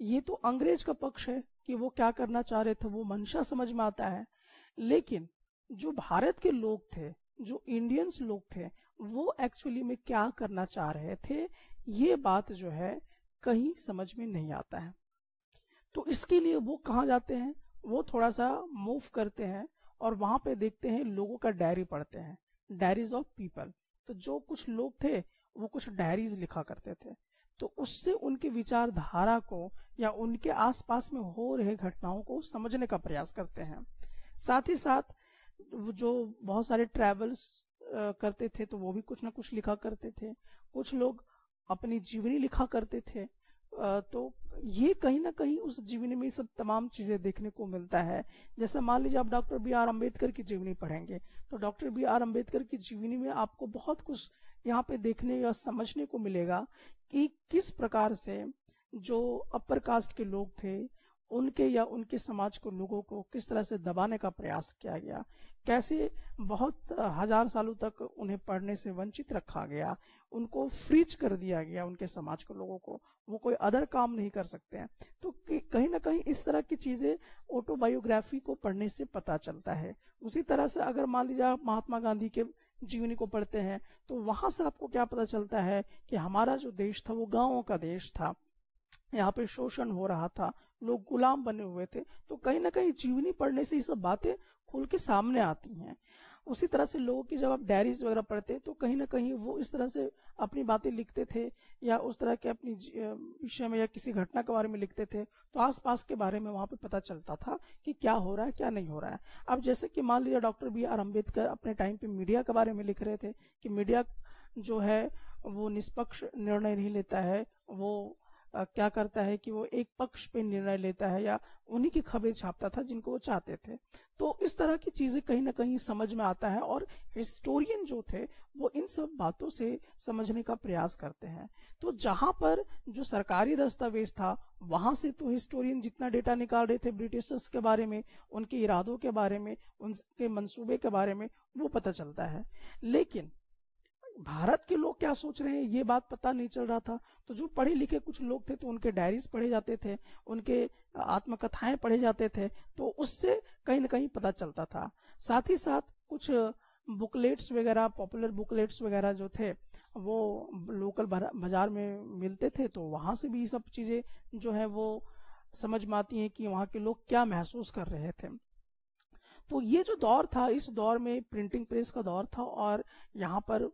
A: ये तो अंग्रेज का पक्ष है कि वो क्या करना चाह रहे थे, वो मंशा समझ में आता है, लेकिन जो भारत के लोग थे, जो इंडियंस लोग थे, वो एक्चुअली में क्या करना चाह रहे थे, ये बात जो है कहीं समझ में नहीं आता है। तो इसके लिए वो कहाँ जाते हैं, वो थोड़ा सा मूव करते हैं और वहां पे देखते हैं, लोगों का डायरी पढ़ते हैं, डायरीज ऑफ पीपल। तो जो कुछ लोग थे वो कुछ डायरीज लिखा करते थे, तो उससे उनके विचारधारा को या उनके आसपास में हो रहे घटनाओं को समझने का प्रयास करते हैं। साथ ही साथ जो बहुत सारे ट्रैवल्स करते थे तो वो भी कुछ ना कुछ लिखा करते थे, कुछ लोग अपनी जीवनी लिखा करते थे। तो ये कहीं ना कहीं उस जीवनी में सब तमाम चीजें देखने को मिलता है। जैसे मान लीजिए आप डॉक्टर बी आर अम्बेडकर की जीवनी पढ़ेंगे, तो डॉक्टर बी आर अम्बेडकर की जीवनी में आपको बहुत कुछ यहाँ पे देखने या समझने को मिलेगा कि किस प्रकार से जो अपर कास्ट के लोग थे उनके या उनके समाज को, लोगों को किस तरह से दबाने का प्रयास किया गया, कैसे बहुत हजार सालों तक उन्हें पढ़ने से वंचित रखा गया, उनको फ्रीज कर दिया गया, उनके समाज को, लोगों को, वो कोई अदर काम नहीं कर सकते हैं। तो कहीं ना कहीं इस तरह की चीजें ऑटोबायोग्राफी को पढ़ने से पता चलता है। उसी तरह से अगर मान लीजिए आप महात्मा गांधी के जीवनी को पढ़ते हैं तो वहां से आपको क्या पता चलता है कि हमारा जो देश था वो गांवों का देश था, यहाँ पे शोषण हो रहा था, लोग गुलाम बने हुए थे। तो कहीं ना कहीं जीवनी पढ़ने से ये सब बातें खुल के सामने आती हैं। उसी तरह से लोगों की जब आप डायरीज वगैरह पढ़ते तो कहीं ना कहीं वो इस तरह से अपनी बातें लिखते थे या उस तरह के अपनी विषय में या किसी घटना के बारे में लिखते थे, तो आसपास के बारे में वहां पे पता चलता था कि क्या हो रहा है क्या नहीं हो रहा है। अब जैसे कि मान लीजिए डॉक्टर BR अम्बेडकर अपने टाइम पे मीडिया के बारे में लिख रहे थे कि मीडिया जो है वो निष्पक्ष निर्णय नहीं लेता है, वो क्या करता है कि वो एक पक्ष पे निर्णय लेता है या उन्हीं की खबरें छापता था जिनको वो चाहते थे। तो इस तरह की चीजें कहीं ना कहीं समझ में आता है और हिस्टोरियन जो थे वो इन सब बातों से समझने का प्रयास करते हैं। तो जहां पर जो सरकारी दस्तावेज था वहां से तो हिस्टोरियन जितना डेटा निकाल रहे थे ब्रिटिशर्स के बारे में, उनके इरादों के बारे में, उनके मंसूबे के बारे में, वो पता चलता है। लेकिन भारत के लोग क्या सोच रहे हैं ये बात पता नहीं चल रहा था। तो जो पढ़े लिखे कुछ लोग थे तो उनके डायरीज पढ़े जाते थे, उनके आत्मकथाएं पढ़े जाते थे, तो उससे कहीं ना कहीं पता चलता था। साथ ही साथ कुछ बुकलेट्स वगैरह, पॉपुलर बुकलेट्स वगैरह जो थे वो लोकल बाजार में मिलते थे, तो वहां से भी ये सब चीजें जो है वो समझ में आती हैं कि वहां के लोग क्या महसूस कर रहे थे। तो ये जो दौर था, इस दौर में प्रिंटिंग प्रेस का दौर था और यहाँ पर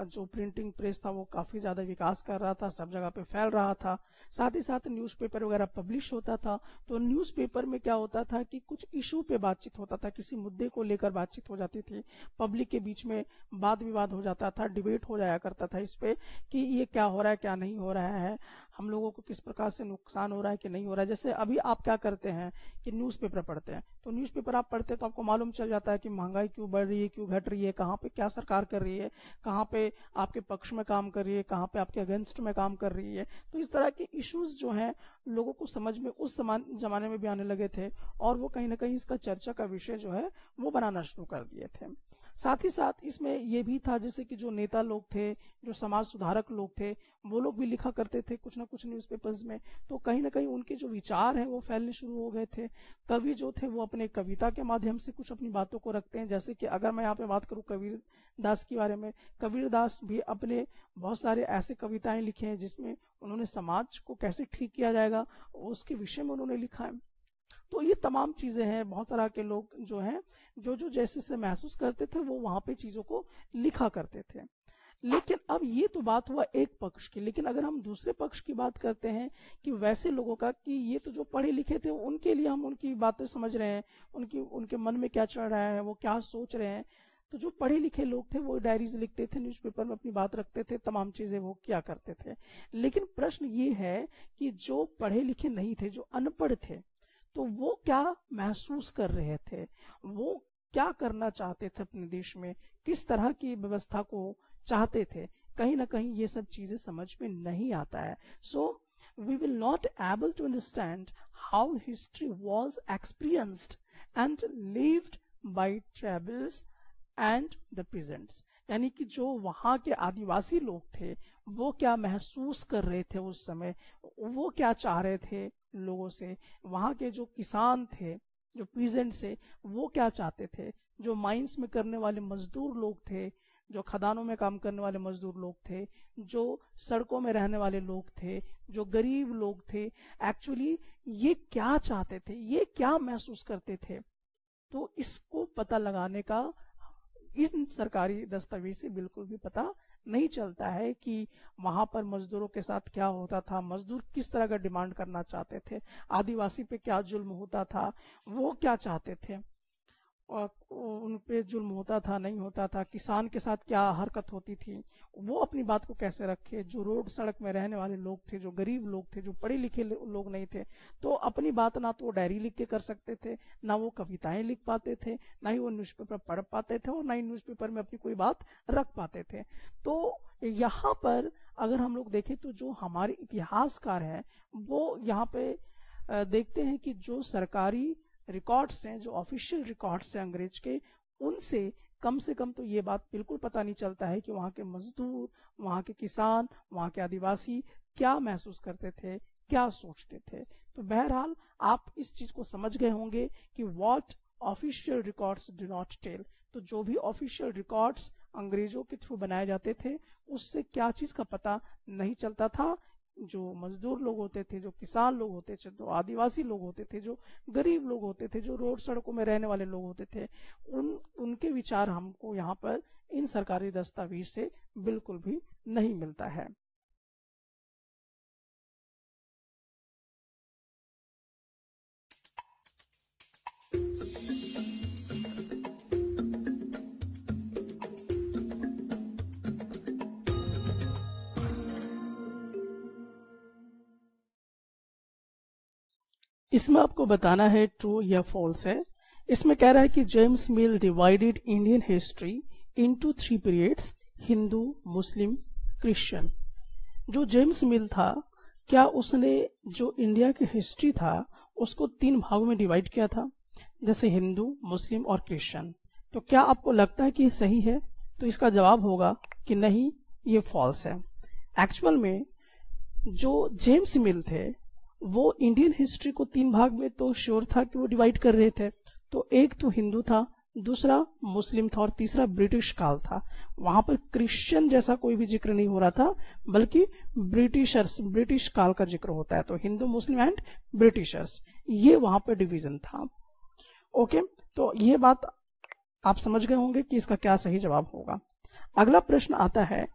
A: जो प्रिंटिंग प्रेस था वो काफी ज्यादा विकास कर रहा था, सब जगह पे फैल रहा था। साथ ही साथ न्यूज़पेपर वगैरह पब्लिश होता था। तो न्यूज़पेपर में क्या होता था कि कुछ इशू पे बातचीत होता था, किसी मुद्दे को लेकर बातचीत हो जाती थी, पब्लिक के बीच में वाद विवाद हो जाता था, डिबेट हो जाया करता था इस पे कि ये क्या हो रहा है क्या नहीं हो रहा है, हम लोगों को किस प्रकार से नुकसान हो रहा है कि नहीं हो रहा है। जैसे अभी आप क्या करते हैं कि न्यूज़पेपर पढ़ते हैं, तो न्यूज़पेपर आप पढ़ते हैं तो आपको मालूम चल जाता है कि महंगाई क्यों बढ़ रही है, क्यों घट रही है, कहाँ पे क्या सरकार कर रही है, कहाँ पे आपके पक्ष में काम कर रही है, कहाँ पे आपके अगेंस्ट में काम कर रही है। तो इस तरह के इश्यूज जो हैं लोगों को समझ में उस जमाने में भी आने लगे थे और वो कहीं ना कहीं इसका चर्चा का विषय जो है वो बनाना शुरू कर दिए थे। साथ ही साथ इसमें ये भी था जैसे कि जो नेता लोग थे, जो समाज सुधारक लोग थे, वो लोग भी लिखा करते थे कुछ ना कुछ न्यूज़पेपर्स में। तो कहीं ना कहीं उनके जो विचार हैं वो फैलने शुरू हो गए थे। कवि जो थे वो अपने कविता के माध्यम से कुछ अपनी बातों को रखते हैं। जैसे कि अगर मैं यहाँ पे बात करूँ कबीर दास के बारे में, कबीर दास भी अपने बहुत सारे ऐसे कविताएं लिखे हैं जिसमें उन्होंने समाज को कैसे ठीक किया जाएगा उसके विषय में उन्होंने लिखा है। तो ये तमाम चीजें हैं, बहुत तरह के लोग जो हैं जो जैसे से महसूस करते थे वो वहां पे चीजों को लिखा करते थे। लेकिन अब ये तो बात हुआ एक पक्ष की, लेकिन अगर हम दूसरे पक्ष की बात करते हैं कि वैसे लोगों का, कि ये तो जो पढ़े लिखे थे उनके लिए हम उनकी बातें समझ रहे हैं, उनके मन में क्या चल रहा है, वो क्या सोच रहे हैं। तो जो पढ़े लिखे लोग थे वो डायरीज लिखते थे, न्यूज़पेपर में अपनी बात रखते थे, तमाम चीजें वो किया करते थे। लेकिन प्रश्न ये है कि जो पढ़े लिखे नहीं थे, जो अनपढ़ थे, तो वो क्या महसूस कर रहे थे, वो क्या करना चाहते थे अपने देश में, किस तरह की व्यवस्था को चाहते थे, कहीं ना कहीं ये सब चीजें समझ में नहीं आता है। So we will not able to understand how history was experienced and lived by tribals and the peasants. यानी कि जो वहां के आदिवासी लोग थे वो क्या महसूस कर रहे थे उस समय, वो क्या चाह रहे थे लोगों से, वहां के जो किसान थे, जो पीजेंट से, वो क्या चाहते थे, जो माइंस में करने वाले मजदूर लोग थे, जो खदानों में काम करने वाले मजदूर लोग थे, जो सड़कों में रहने वाले लोग थे, जो गरीब लोग थे, एक्चुअली ये क्या चाहते थे, ये क्या महसूस करते थे। तो इसको पता लगाने का इन सरकारी दस्तावेज से बिल्कुल भी पता नहीं चलता है कि वहां पर मजदूरों के साथ क्या होता था, मजदूर किस तरह का डिमांड करना चाहते थे, आदिवासी पे क्या जुल्म होता था, वो क्या चाहते थे, और उन पे जुल्म होता था नहीं होता था, किसान के साथ क्या हरकत होती थी, वो अपनी बात को कैसे रखे। जो रोड सड़क में रहने वाले लोग थे, जो गरीब लोग थे, जो पढ़े लिखे लोग नहीं थे, तो अपनी बात ना तो वो डायरी लिख के कर सकते थे, ना वो कविताएं लिख पाते थे, ना ही वो न्यूज़पेपर पढ़ पाते थे, और ना ही न्यूज़पेपर में अपनी कोई बात रख पाते थे। तो यहाँ पर अगर हम लोग देखें तो जो हमारे इतिहासकार हैं वो यहाँ पे देखते हैं कि जो सरकारी रिकॉर्ड्स हैं, जो ऑफिशियल रिकॉर्ड्स हैं अंग्रेज के, उनसे कम से कम तो ये बात बिल्कुल पता नहीं चलता है कि वहाँ के मजदूर, वहाँ के किसान, वहाँ के आदिवासी क्या महसूस करते थे, क्या सोचते थे। तो बहरहाल आप इस चीज को समझ गए होंगे कि what official records do not tell. तो जो भी ऑफिशियल रिकॉर्ड्स अंग्रेजों के थ्रू बनाए जाते थे, उससे क्या चीज का पता नहीं चलता था। जो मजदूर लोग होते थे, जो किसान लोग होते थे, जो आदिवासी लोग होते थे, जो गरीब लोग होते थे, जो रोड सड़कों में रहने वाले लोग होते थे, उनके विचार हमको यहाँ पर इन सरकारी दस्तावेज से बिल्कुल भी नहीं मिलता है। इसमें आपको बताना है ट्रू या फॉल्स है। इसमें कह रहा है कि James Mill divided Indian history into 3 periods, Hindu, Muslim, Christian. जो जेम्स मिल था, क्या उसने जो इंडिया की हिस्ट्री था उसको 3 भागों में डिवाइड किया था, जैसे हिंदू, मुस्लिम और क्रिश्चियन। तो क्या आपको लगता है कि ये सही है? तो इसका जवाब होगा कि नहीं, ये फॉल्स है। एक्चुअल में जो जेम्स मिल थे वो इंडियन हिस्ट्री को 3 भाग में तो श्योर था कि वो डिवाइड कर रहे थे। तो एक तो हिंदू था, दूसरा मुस्लिम था और तीसरा ब्रिटिश काल था। वहां पर क्रिश्चियन जैसा कोई भी जिक्र नहीं हो रहा था, बल्कि ब्रिटिश काल का जिक्र होता है। तो हिंदू, मुस्लिम एंड ब्रिटिशर्स, ये वहां पर डिवीजन था। ओके, तो ये बात आप समझ गए होंगे कि इसका क्या सही जवाब होगा। अगला प्रश्न आता है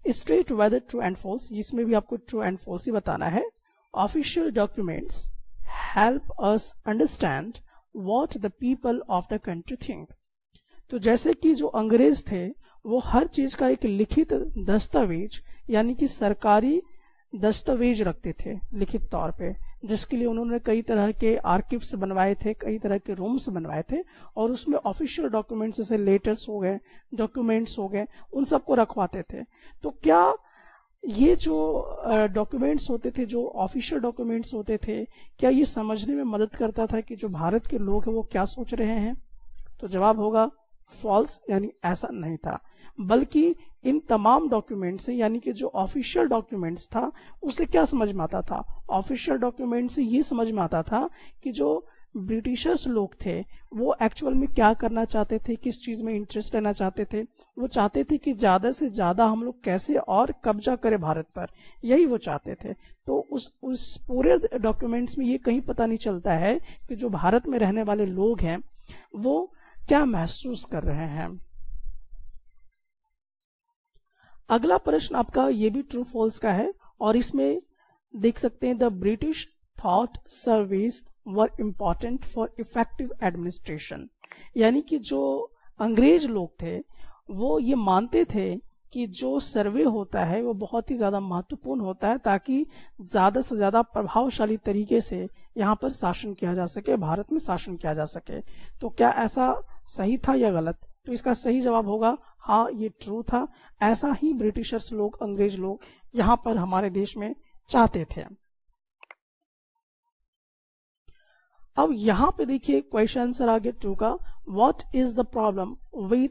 A: straight whether true and false. इसमें भी आपको ट्रू एंड फॉल्स ही बताना है। Official documents help us understand what the people of the country think। तो जैसे कि जो अंग्रेज थे वो हर चीज का एक लिखित दस्तावेज यानी कि सरकारी दस्तावेज रखते थे लिखित तौर पे, जिसके लिए उन्होंने कई तरह के आर्किव्स बनवाए थे, कई तरह के रूम्स बनवाए थे, और उसमें ऑफिशियल डॉक्यूमेंट्स जैसे लेटर्स हो गए, डॉक्यूमेंट्स हो गए, उन सबको रखवाते थे। तो क्या ये जो डॉक्यूमेंट्स होते थे, जो ऑफिशियल डॉक्यूमेंट्स होते थे, क्या ये समझने में मदद करता था कि जो भारत के लोग हैं वो क्या सोच रहे हैं? तो जवाब होगा फॉल्स, यानी ऐसा नहीं था। बल्कि इन तमाम डॉक्यूमेंट से, यानी कि जो ऑफिशियल डॉक्यूमेंट्स था, उसे क्या समझ में आता था? ऑफिशियल डॉक्यूमेंट से ये समझ में आता था कि जो ब्रिटिशर्स लोग थे वो एक्चुअल में क्या करना चाहते थे, किस चीज में इंटरेस्ट लेना चाहते थे। वो चाहते थे कि ज्यादा से ज्यादा हम लोग कैसे और कब्जा करें भारत पर, यही वो चाहते थे। तो उस पूरे डॉक्यूमेंट्स में ये कहीं पता नहीं चलता है कि जो भारत में रहने वाले लोग हैं वो क्या महसूस कर रहे हैं। अगला प्रश्न आपका ये भी ट्रू फॉल्स का है, और इसमें देख सकते हैं the British thought service were important for effective administration. यानी कि जो अंग्रेज लोग थे वो ये मानते थे कि जो सर्वे होता है वो बहुत ही ज्यादा महत्वपूर्ण होता है, ताकि ज्यादा से ज्यादा प्रभावशाली तरीके से यहाँ पर शासन किया जा सके, भारत में शासन किया जा सके। तो क्या ऐसा सही था या गलत? तो इसका सही जवाब होगा हाँ, ये ट्रू था। ऐसा ही ब्रिटिशर्स लोग, अंग्रेज लोग यहाँ पर हमारे देश में चाहते थे। अब यहाँ पे देखिए क्वेश्चन आंसर आगे ट्रू का। What is the problem with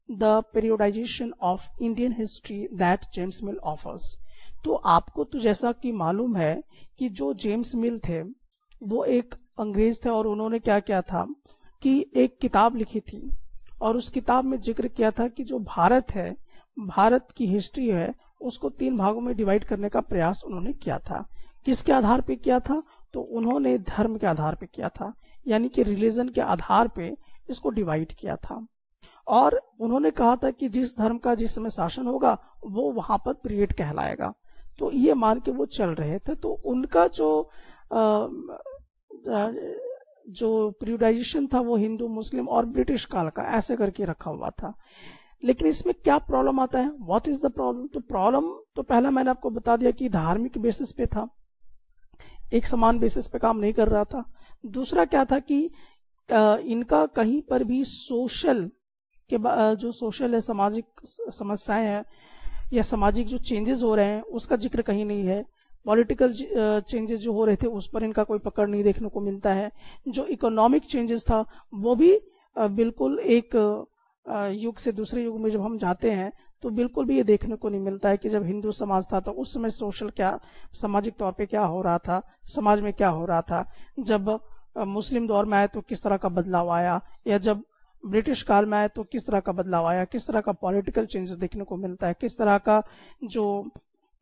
A: the periodization of Indian history that James Mill offers. तो आपको तो जैसा कि मालूम है कि जो जेम्स मिल थे वो एक अंग्रेज थे, और उन्होंने क्या किया था कि एक किताब लिखी थी, और उस किताब में जिक्र किया था कि जो भारत है, भारत की हिस्ट्री है, उसको 3 भागों में डिवाइड करने का प्रयास उन्होंने किया था। किसके आधार पे किया था? तो उन्होंने धर्म के आधार पे किया था, यानी कि रिलीजन के आधार पे इसको डिवाइड किया था। और उन्होंने कहा था कि जिस धर्म का जिस समय शासन होगा वो वहां पर पीरियड कहलाएगा। तो ये मान के वो चल रहे थे। तो उनका जो पीरियोडाइजेशन था वो हिंदू, मुस्लिम और ब्रिटिश काल का ऐसे करके रखा हुआ था। लेकिन इसमें क्या प्रॉब्लम आता है? What is the problem? तो प्रॉब्लम तो पहला मैंने आपको बता दिया कि धार्मिक बेसिस पे था, एक समान बेसिस पे काम नहीं कर रहा था। दूसरा क्या था कि इनका कहीं पर भी सोशल के जो सोशल है, सामाजिक समस्याएं हैं या सामाजिक जो चेंजेस हो रहे हैं उसका जिक्र कहीं नहीं है, पॉलिटिकल चेंजेस जो हो रहे थे उस पर इनका कोई पकड़ नहीं देखने को मिलता है। जो इकोनॉमिक चेंजेस था वो भी बिल्कुल एक युग से दूसरे युग में जब हम जाते हैं तो बिल्कुल भी ये देखने को नहीं मिलता है कि जब हिंदू समाज था तो उस समय सोशल क्या, सामाजिक तौर पे क्या हो रहा था, समाज में क्या हो रहा था। जब मुस्लिम दौर में आए तो किस तरह का बदलाव आया, या जब ब्रिटिश काल में आए तो किस तरह का बदलाव आया, किस तरह का पॉलिटिकल चेंजेस देखने को मिलता है, किस तरह का जो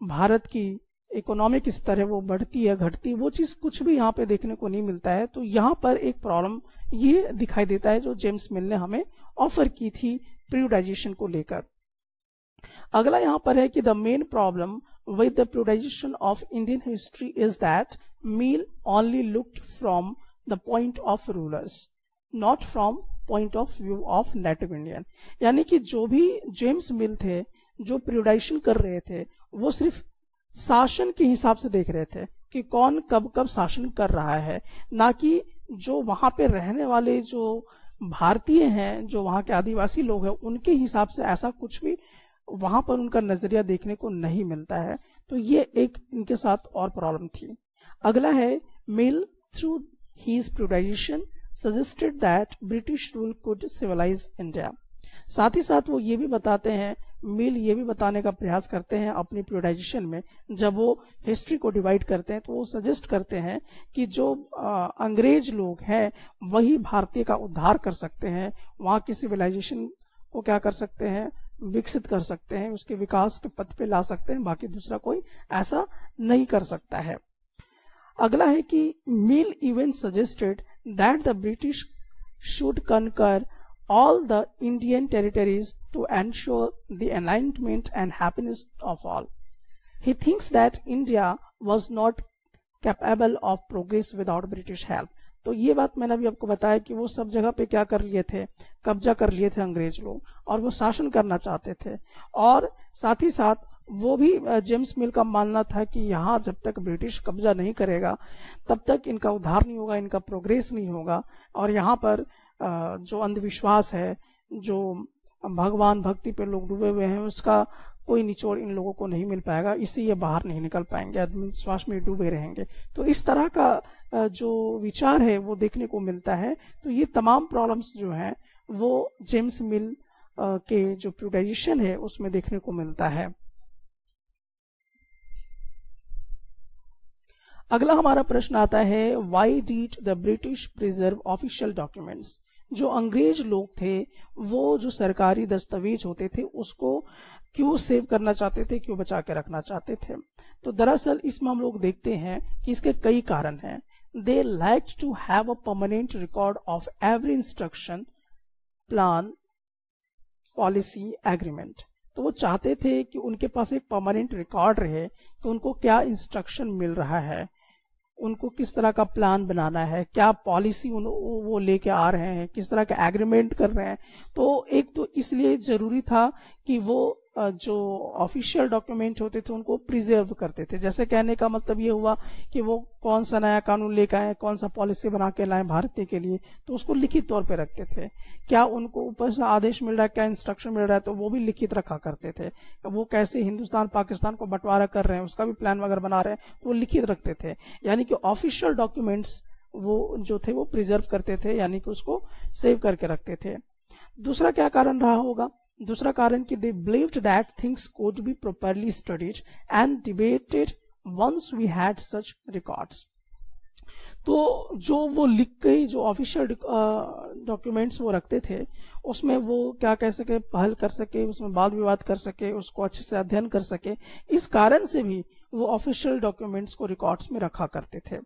A: भारत की इकोनॉमिक स्तर है वो बढ़ती है घटती, वो चीज कुछ भी यहाँ पे देखने को नहीं मिलता है। तो यहाँ पर एक प्रॉब्लम ये दिखाई देता है जो जेम्स मिल ने हमें ऑफर की थी प्रियुडाइजेशन को लेकर। अगला यहाँ पर है कि the main problem with the periodization of Indian history is that Mill only looked from the point of rulers, not from point of view of native Indian. यानी कि जो भी जेम्स मिल थे जो प्रियुडाइजेशन कर रहे थे वो सिर्फ शासन के हिसाब से देख रहे थे कि कौन कब कब शासन कर रहा है, ना कि जो वहां पे रहने वाले जो भारतीय हैं, जो वहां के आदिवासी लोग हैं, उनके हिसाब से ऐसा कुछ भी वहां पर उनका नजरिया देखने को नहीं मिलता है। तो ये एक इनके साथ और प्रॉब्लम थी। अगला है Mill through his periodization suggested that British rule could civilize India. साथ ही साथ वो ये भी बताते हैं, मिल ये भी बताने का प्रयास करते हैं अपनी प्रियुडाइजेशन में, जब वो हिस्ट्री को डिवाइड करते हैं तो वो सजेस्ट करते हैं कि जो अंग्रेज लोग हैं वही भारतीय का उद्धार कर सकते हैं, वहां की सिविलाइजेशन को क्या कर सकते हैं, विकसित कर सकते हैं, उसके विकास के पथ पे ला सकते हैं, बाकी दूसरा कोई ऐसा नहीं कर सकता है। अगला है कि Mill even suggested that the British should conquer all the Indian territories to ensure the enlightenment and happiness of all. He thinks that India was not capable of progress without British help. तो ये बात मैंने अभी आपको बताया कि वो सब जगह पे क्या कर लिए थे, कब्जा कर लिए थे अंग्रेज लोग, और वो शासन करना चाहते थे। और साथ ही साथ वो भी जेम्स मिल का मानना था कि यहाँ जब तक ब्रिटिश कब्जा नहीं करेगा तब तक इनका उद्धार नहीं होगा, इनका प्रोग्रेस नहीं होगा, और यहाँ पर जो अंधविश्वास है, जो भगवान भक्ति पे लोग डूबे हुए हैं, उसका कोई निचोड़ इन लोगों को नहीं मिल पाएगा, इससे ये बाहर नहीं निकल पाएंगे, अंधविश्वास में डूबे रहेंगे। तो इस तरह का जो विचार है वो देखने को मिलता है। तो ये तमाम प्रॉब्लम्स जो हैं वो जेम्स मिल के जो प्रियुडाइजेशन है उसमें देखने को मिलता है। अगला हमारा प्रश्न आता है, why did the British preserve official documents. जो अंग्रेज लोग थे वो जो सरकारी दस्तावेज होते थे उसको क्यों सेव करना चाहते थे, क्यों बचा के रखना चाहते थे। तो दरअसल इसमें हम लोग देखते हैं कि इसके कई कारण हैं। They like to have a permanent record of every instruction, plan, policy, agreement. तो वो चाहते थे कि उनके पास एक परमानेंट रिकॉर्ड रहे कि उनको क्या इंस्ट्रक्शन मिल रहा है, उनको किस तरह का प्लान बनाना है, क्या पॉलिसी वो लेके आ रहे हैं, किस तरह का एग्रीमेंट कर रहे हैं। तो एक तो इसलिए जरूरी था कि वो जो ऑफिशियल डॉक्यूमेंट होते थे उनको प्रिजर्व करते थे। जैसे कहने का मतलब ये हुआ कि वो कौन सा नया कानून लेकर आए, कौन सा पॉलिसी बना के लाए भारतीय के लिए, तो उसको लिखित तौर पे रखते थे। क्या उनको ऊपर से आदेश मिल रहा है, क्या इंस्ट्रक्शन मिल रहा है, तो वो भी लिखित रखा करते थे। वो कैसे हिंदुस्तान पाकिस्तान को बंटवारा कर रहे हैं उसका भी प्लान वगैरह बना रहे हैं तो वो लिखित रखते थे। यानी कि ऑफिशियल डॉक्यूमेंट्स वो जो थे वो प्रिजर्व करते थे, यानी कि उसको सेव करके रखते थे। दूसरा क्या कारण रहा होगा? दूसरा कारण कि they believed that things could be properly studied and debated once we had such records. तो जो वो लिख के जो ऑफिशियल डॉक्यूमेंट्स वो रखते थे उसमें वो क्या कह सके, पहल कर सके, उसमें वाद विवाद कर सके, उसको अच्छे से अध्ययन कर सके। इस कारण से भी वो ऑफिशियल डॉक्यूमेंट्स को रिकॉर्ड्स में रखा करते थे।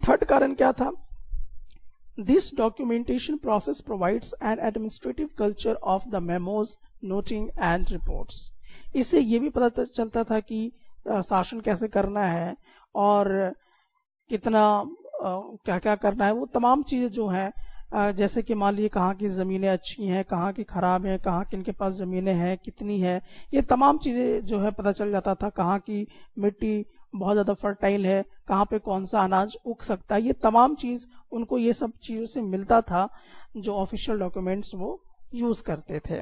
A: थर्ड कारण क्या था? This documentation process provides an administrative culture of the memos, noting and reports. इससे ये भी पता चलता था कि शासन कैसे करना है और कितना क्या क्या करना है। वो तमाम चीजें जो हैं, जैसे कि मान लीजिए कहाँ की जमीनें अच्छी हैं, कहाँ की खराब हैं, कहाँ किन के पास जमीनें हैं, कितनी है, ये तमाम चीजें जो है पता चल जाता था। कहाँ की मिट्टी बहुत ज्यादा फर्टाइल है, कहाँ पे कौन सा अनाज उग सकता है, ये तमाम चीज उनको ये सब चीजों से मिलता था जो ऑफिशियल डॉक्यूमेंट्स वो यूज करते थे।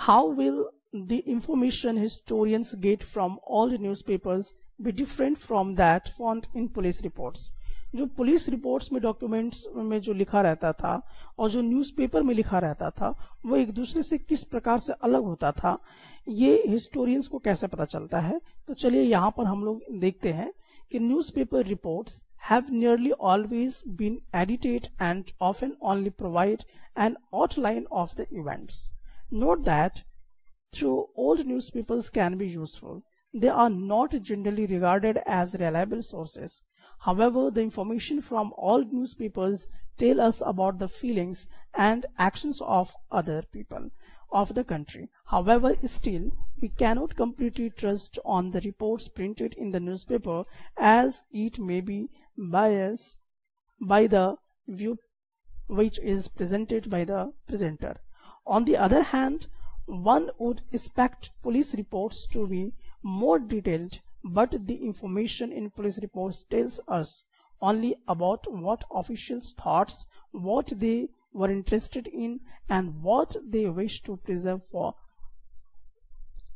A: How will the information historians get from old newspapers be different from that found in police reports? जो पुलिस रिपोर्ट्स में डॉक्यूमेंट्स में जो लिखा रहता था और जो न्यूज़पेपर में लिखा रहता था वो एक दूसरे से किस प्रकार से अलग होता था, ये हिस्टोरियंस को कैसे पता चलता है? तो चलिए यहाँ पर हम लोग देखते हैं कि newspaper reports have nearly always been edited and often only provide an outline of the events. Note that though old newspapers can be useful, they are not generally regarded as reliable sources. However, the information from old newspapers tell us about the feelings and actions of other people of the country. However, still, we cannot completely trust on the reports printed in the newspaper, as it may be biased by the view which is presented by the presenter. On the other hand, one would expect police reports to be more detailed, but the information in police reports tells us only about what officials thought, what they were interested in, and what they wish to preserve for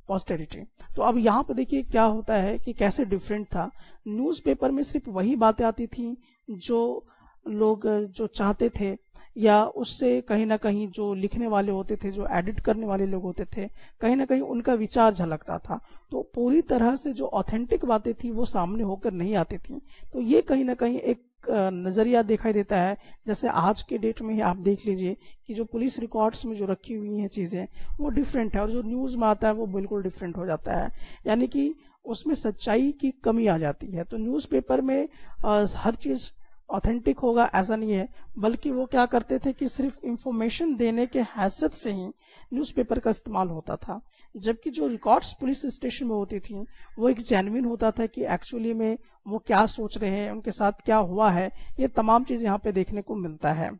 A: posterity. तो अब यहाँ पे देखिए क्या होता है कि कैसे डिफरेंट था। न्यूज़पेपर में सिर्फ वही बातें आती थी जो लोग जो चाहते थे, या उससे कहीं ना कहीं जो लिखने वाले होते थे, जो एडिट करने वाले लोग होते थे, कहीं ना कहीं उनका विचार झलकता था। तो पूरी तरह से जो ऑथेंटिक बातें थी वो सामने होकर नहीं आती थी। तो ये कहीं ना कहीं एक नजरिया दिखाई देता है। जैसे आज के डेट में ही आप देख लीजिए कि जो पुलिस रिकॉर्ड्स में जो रखी हुई हैं चीजें वो डिफरेंट है, और जो न्यूज में आता है वो बिल्कुल डिफरेंट हो जाता है, यानी कि उसमें सच्चाई की कमी आ जाती है। तो न्यूज़पेपर में हर चीज ऑथेंटिक होगा ऐसा नहीं है, बल्कि वो क्या करते थे कि सिर्फ इंफॉर्मेशन देने के हैसियत से ही न्यूज़पेपर का इस्तेमाल होता था, जबकि जो रिकॉर्ड्स पुलिस स्टेशन में होती थी वो एक जेन्युइन होता था कि एक्चुअली में वो क्या सोच रहे हैं, उनके साथ क्या हुआ है, ये तमाम चीज यहाँ पे देखने को मिलता है।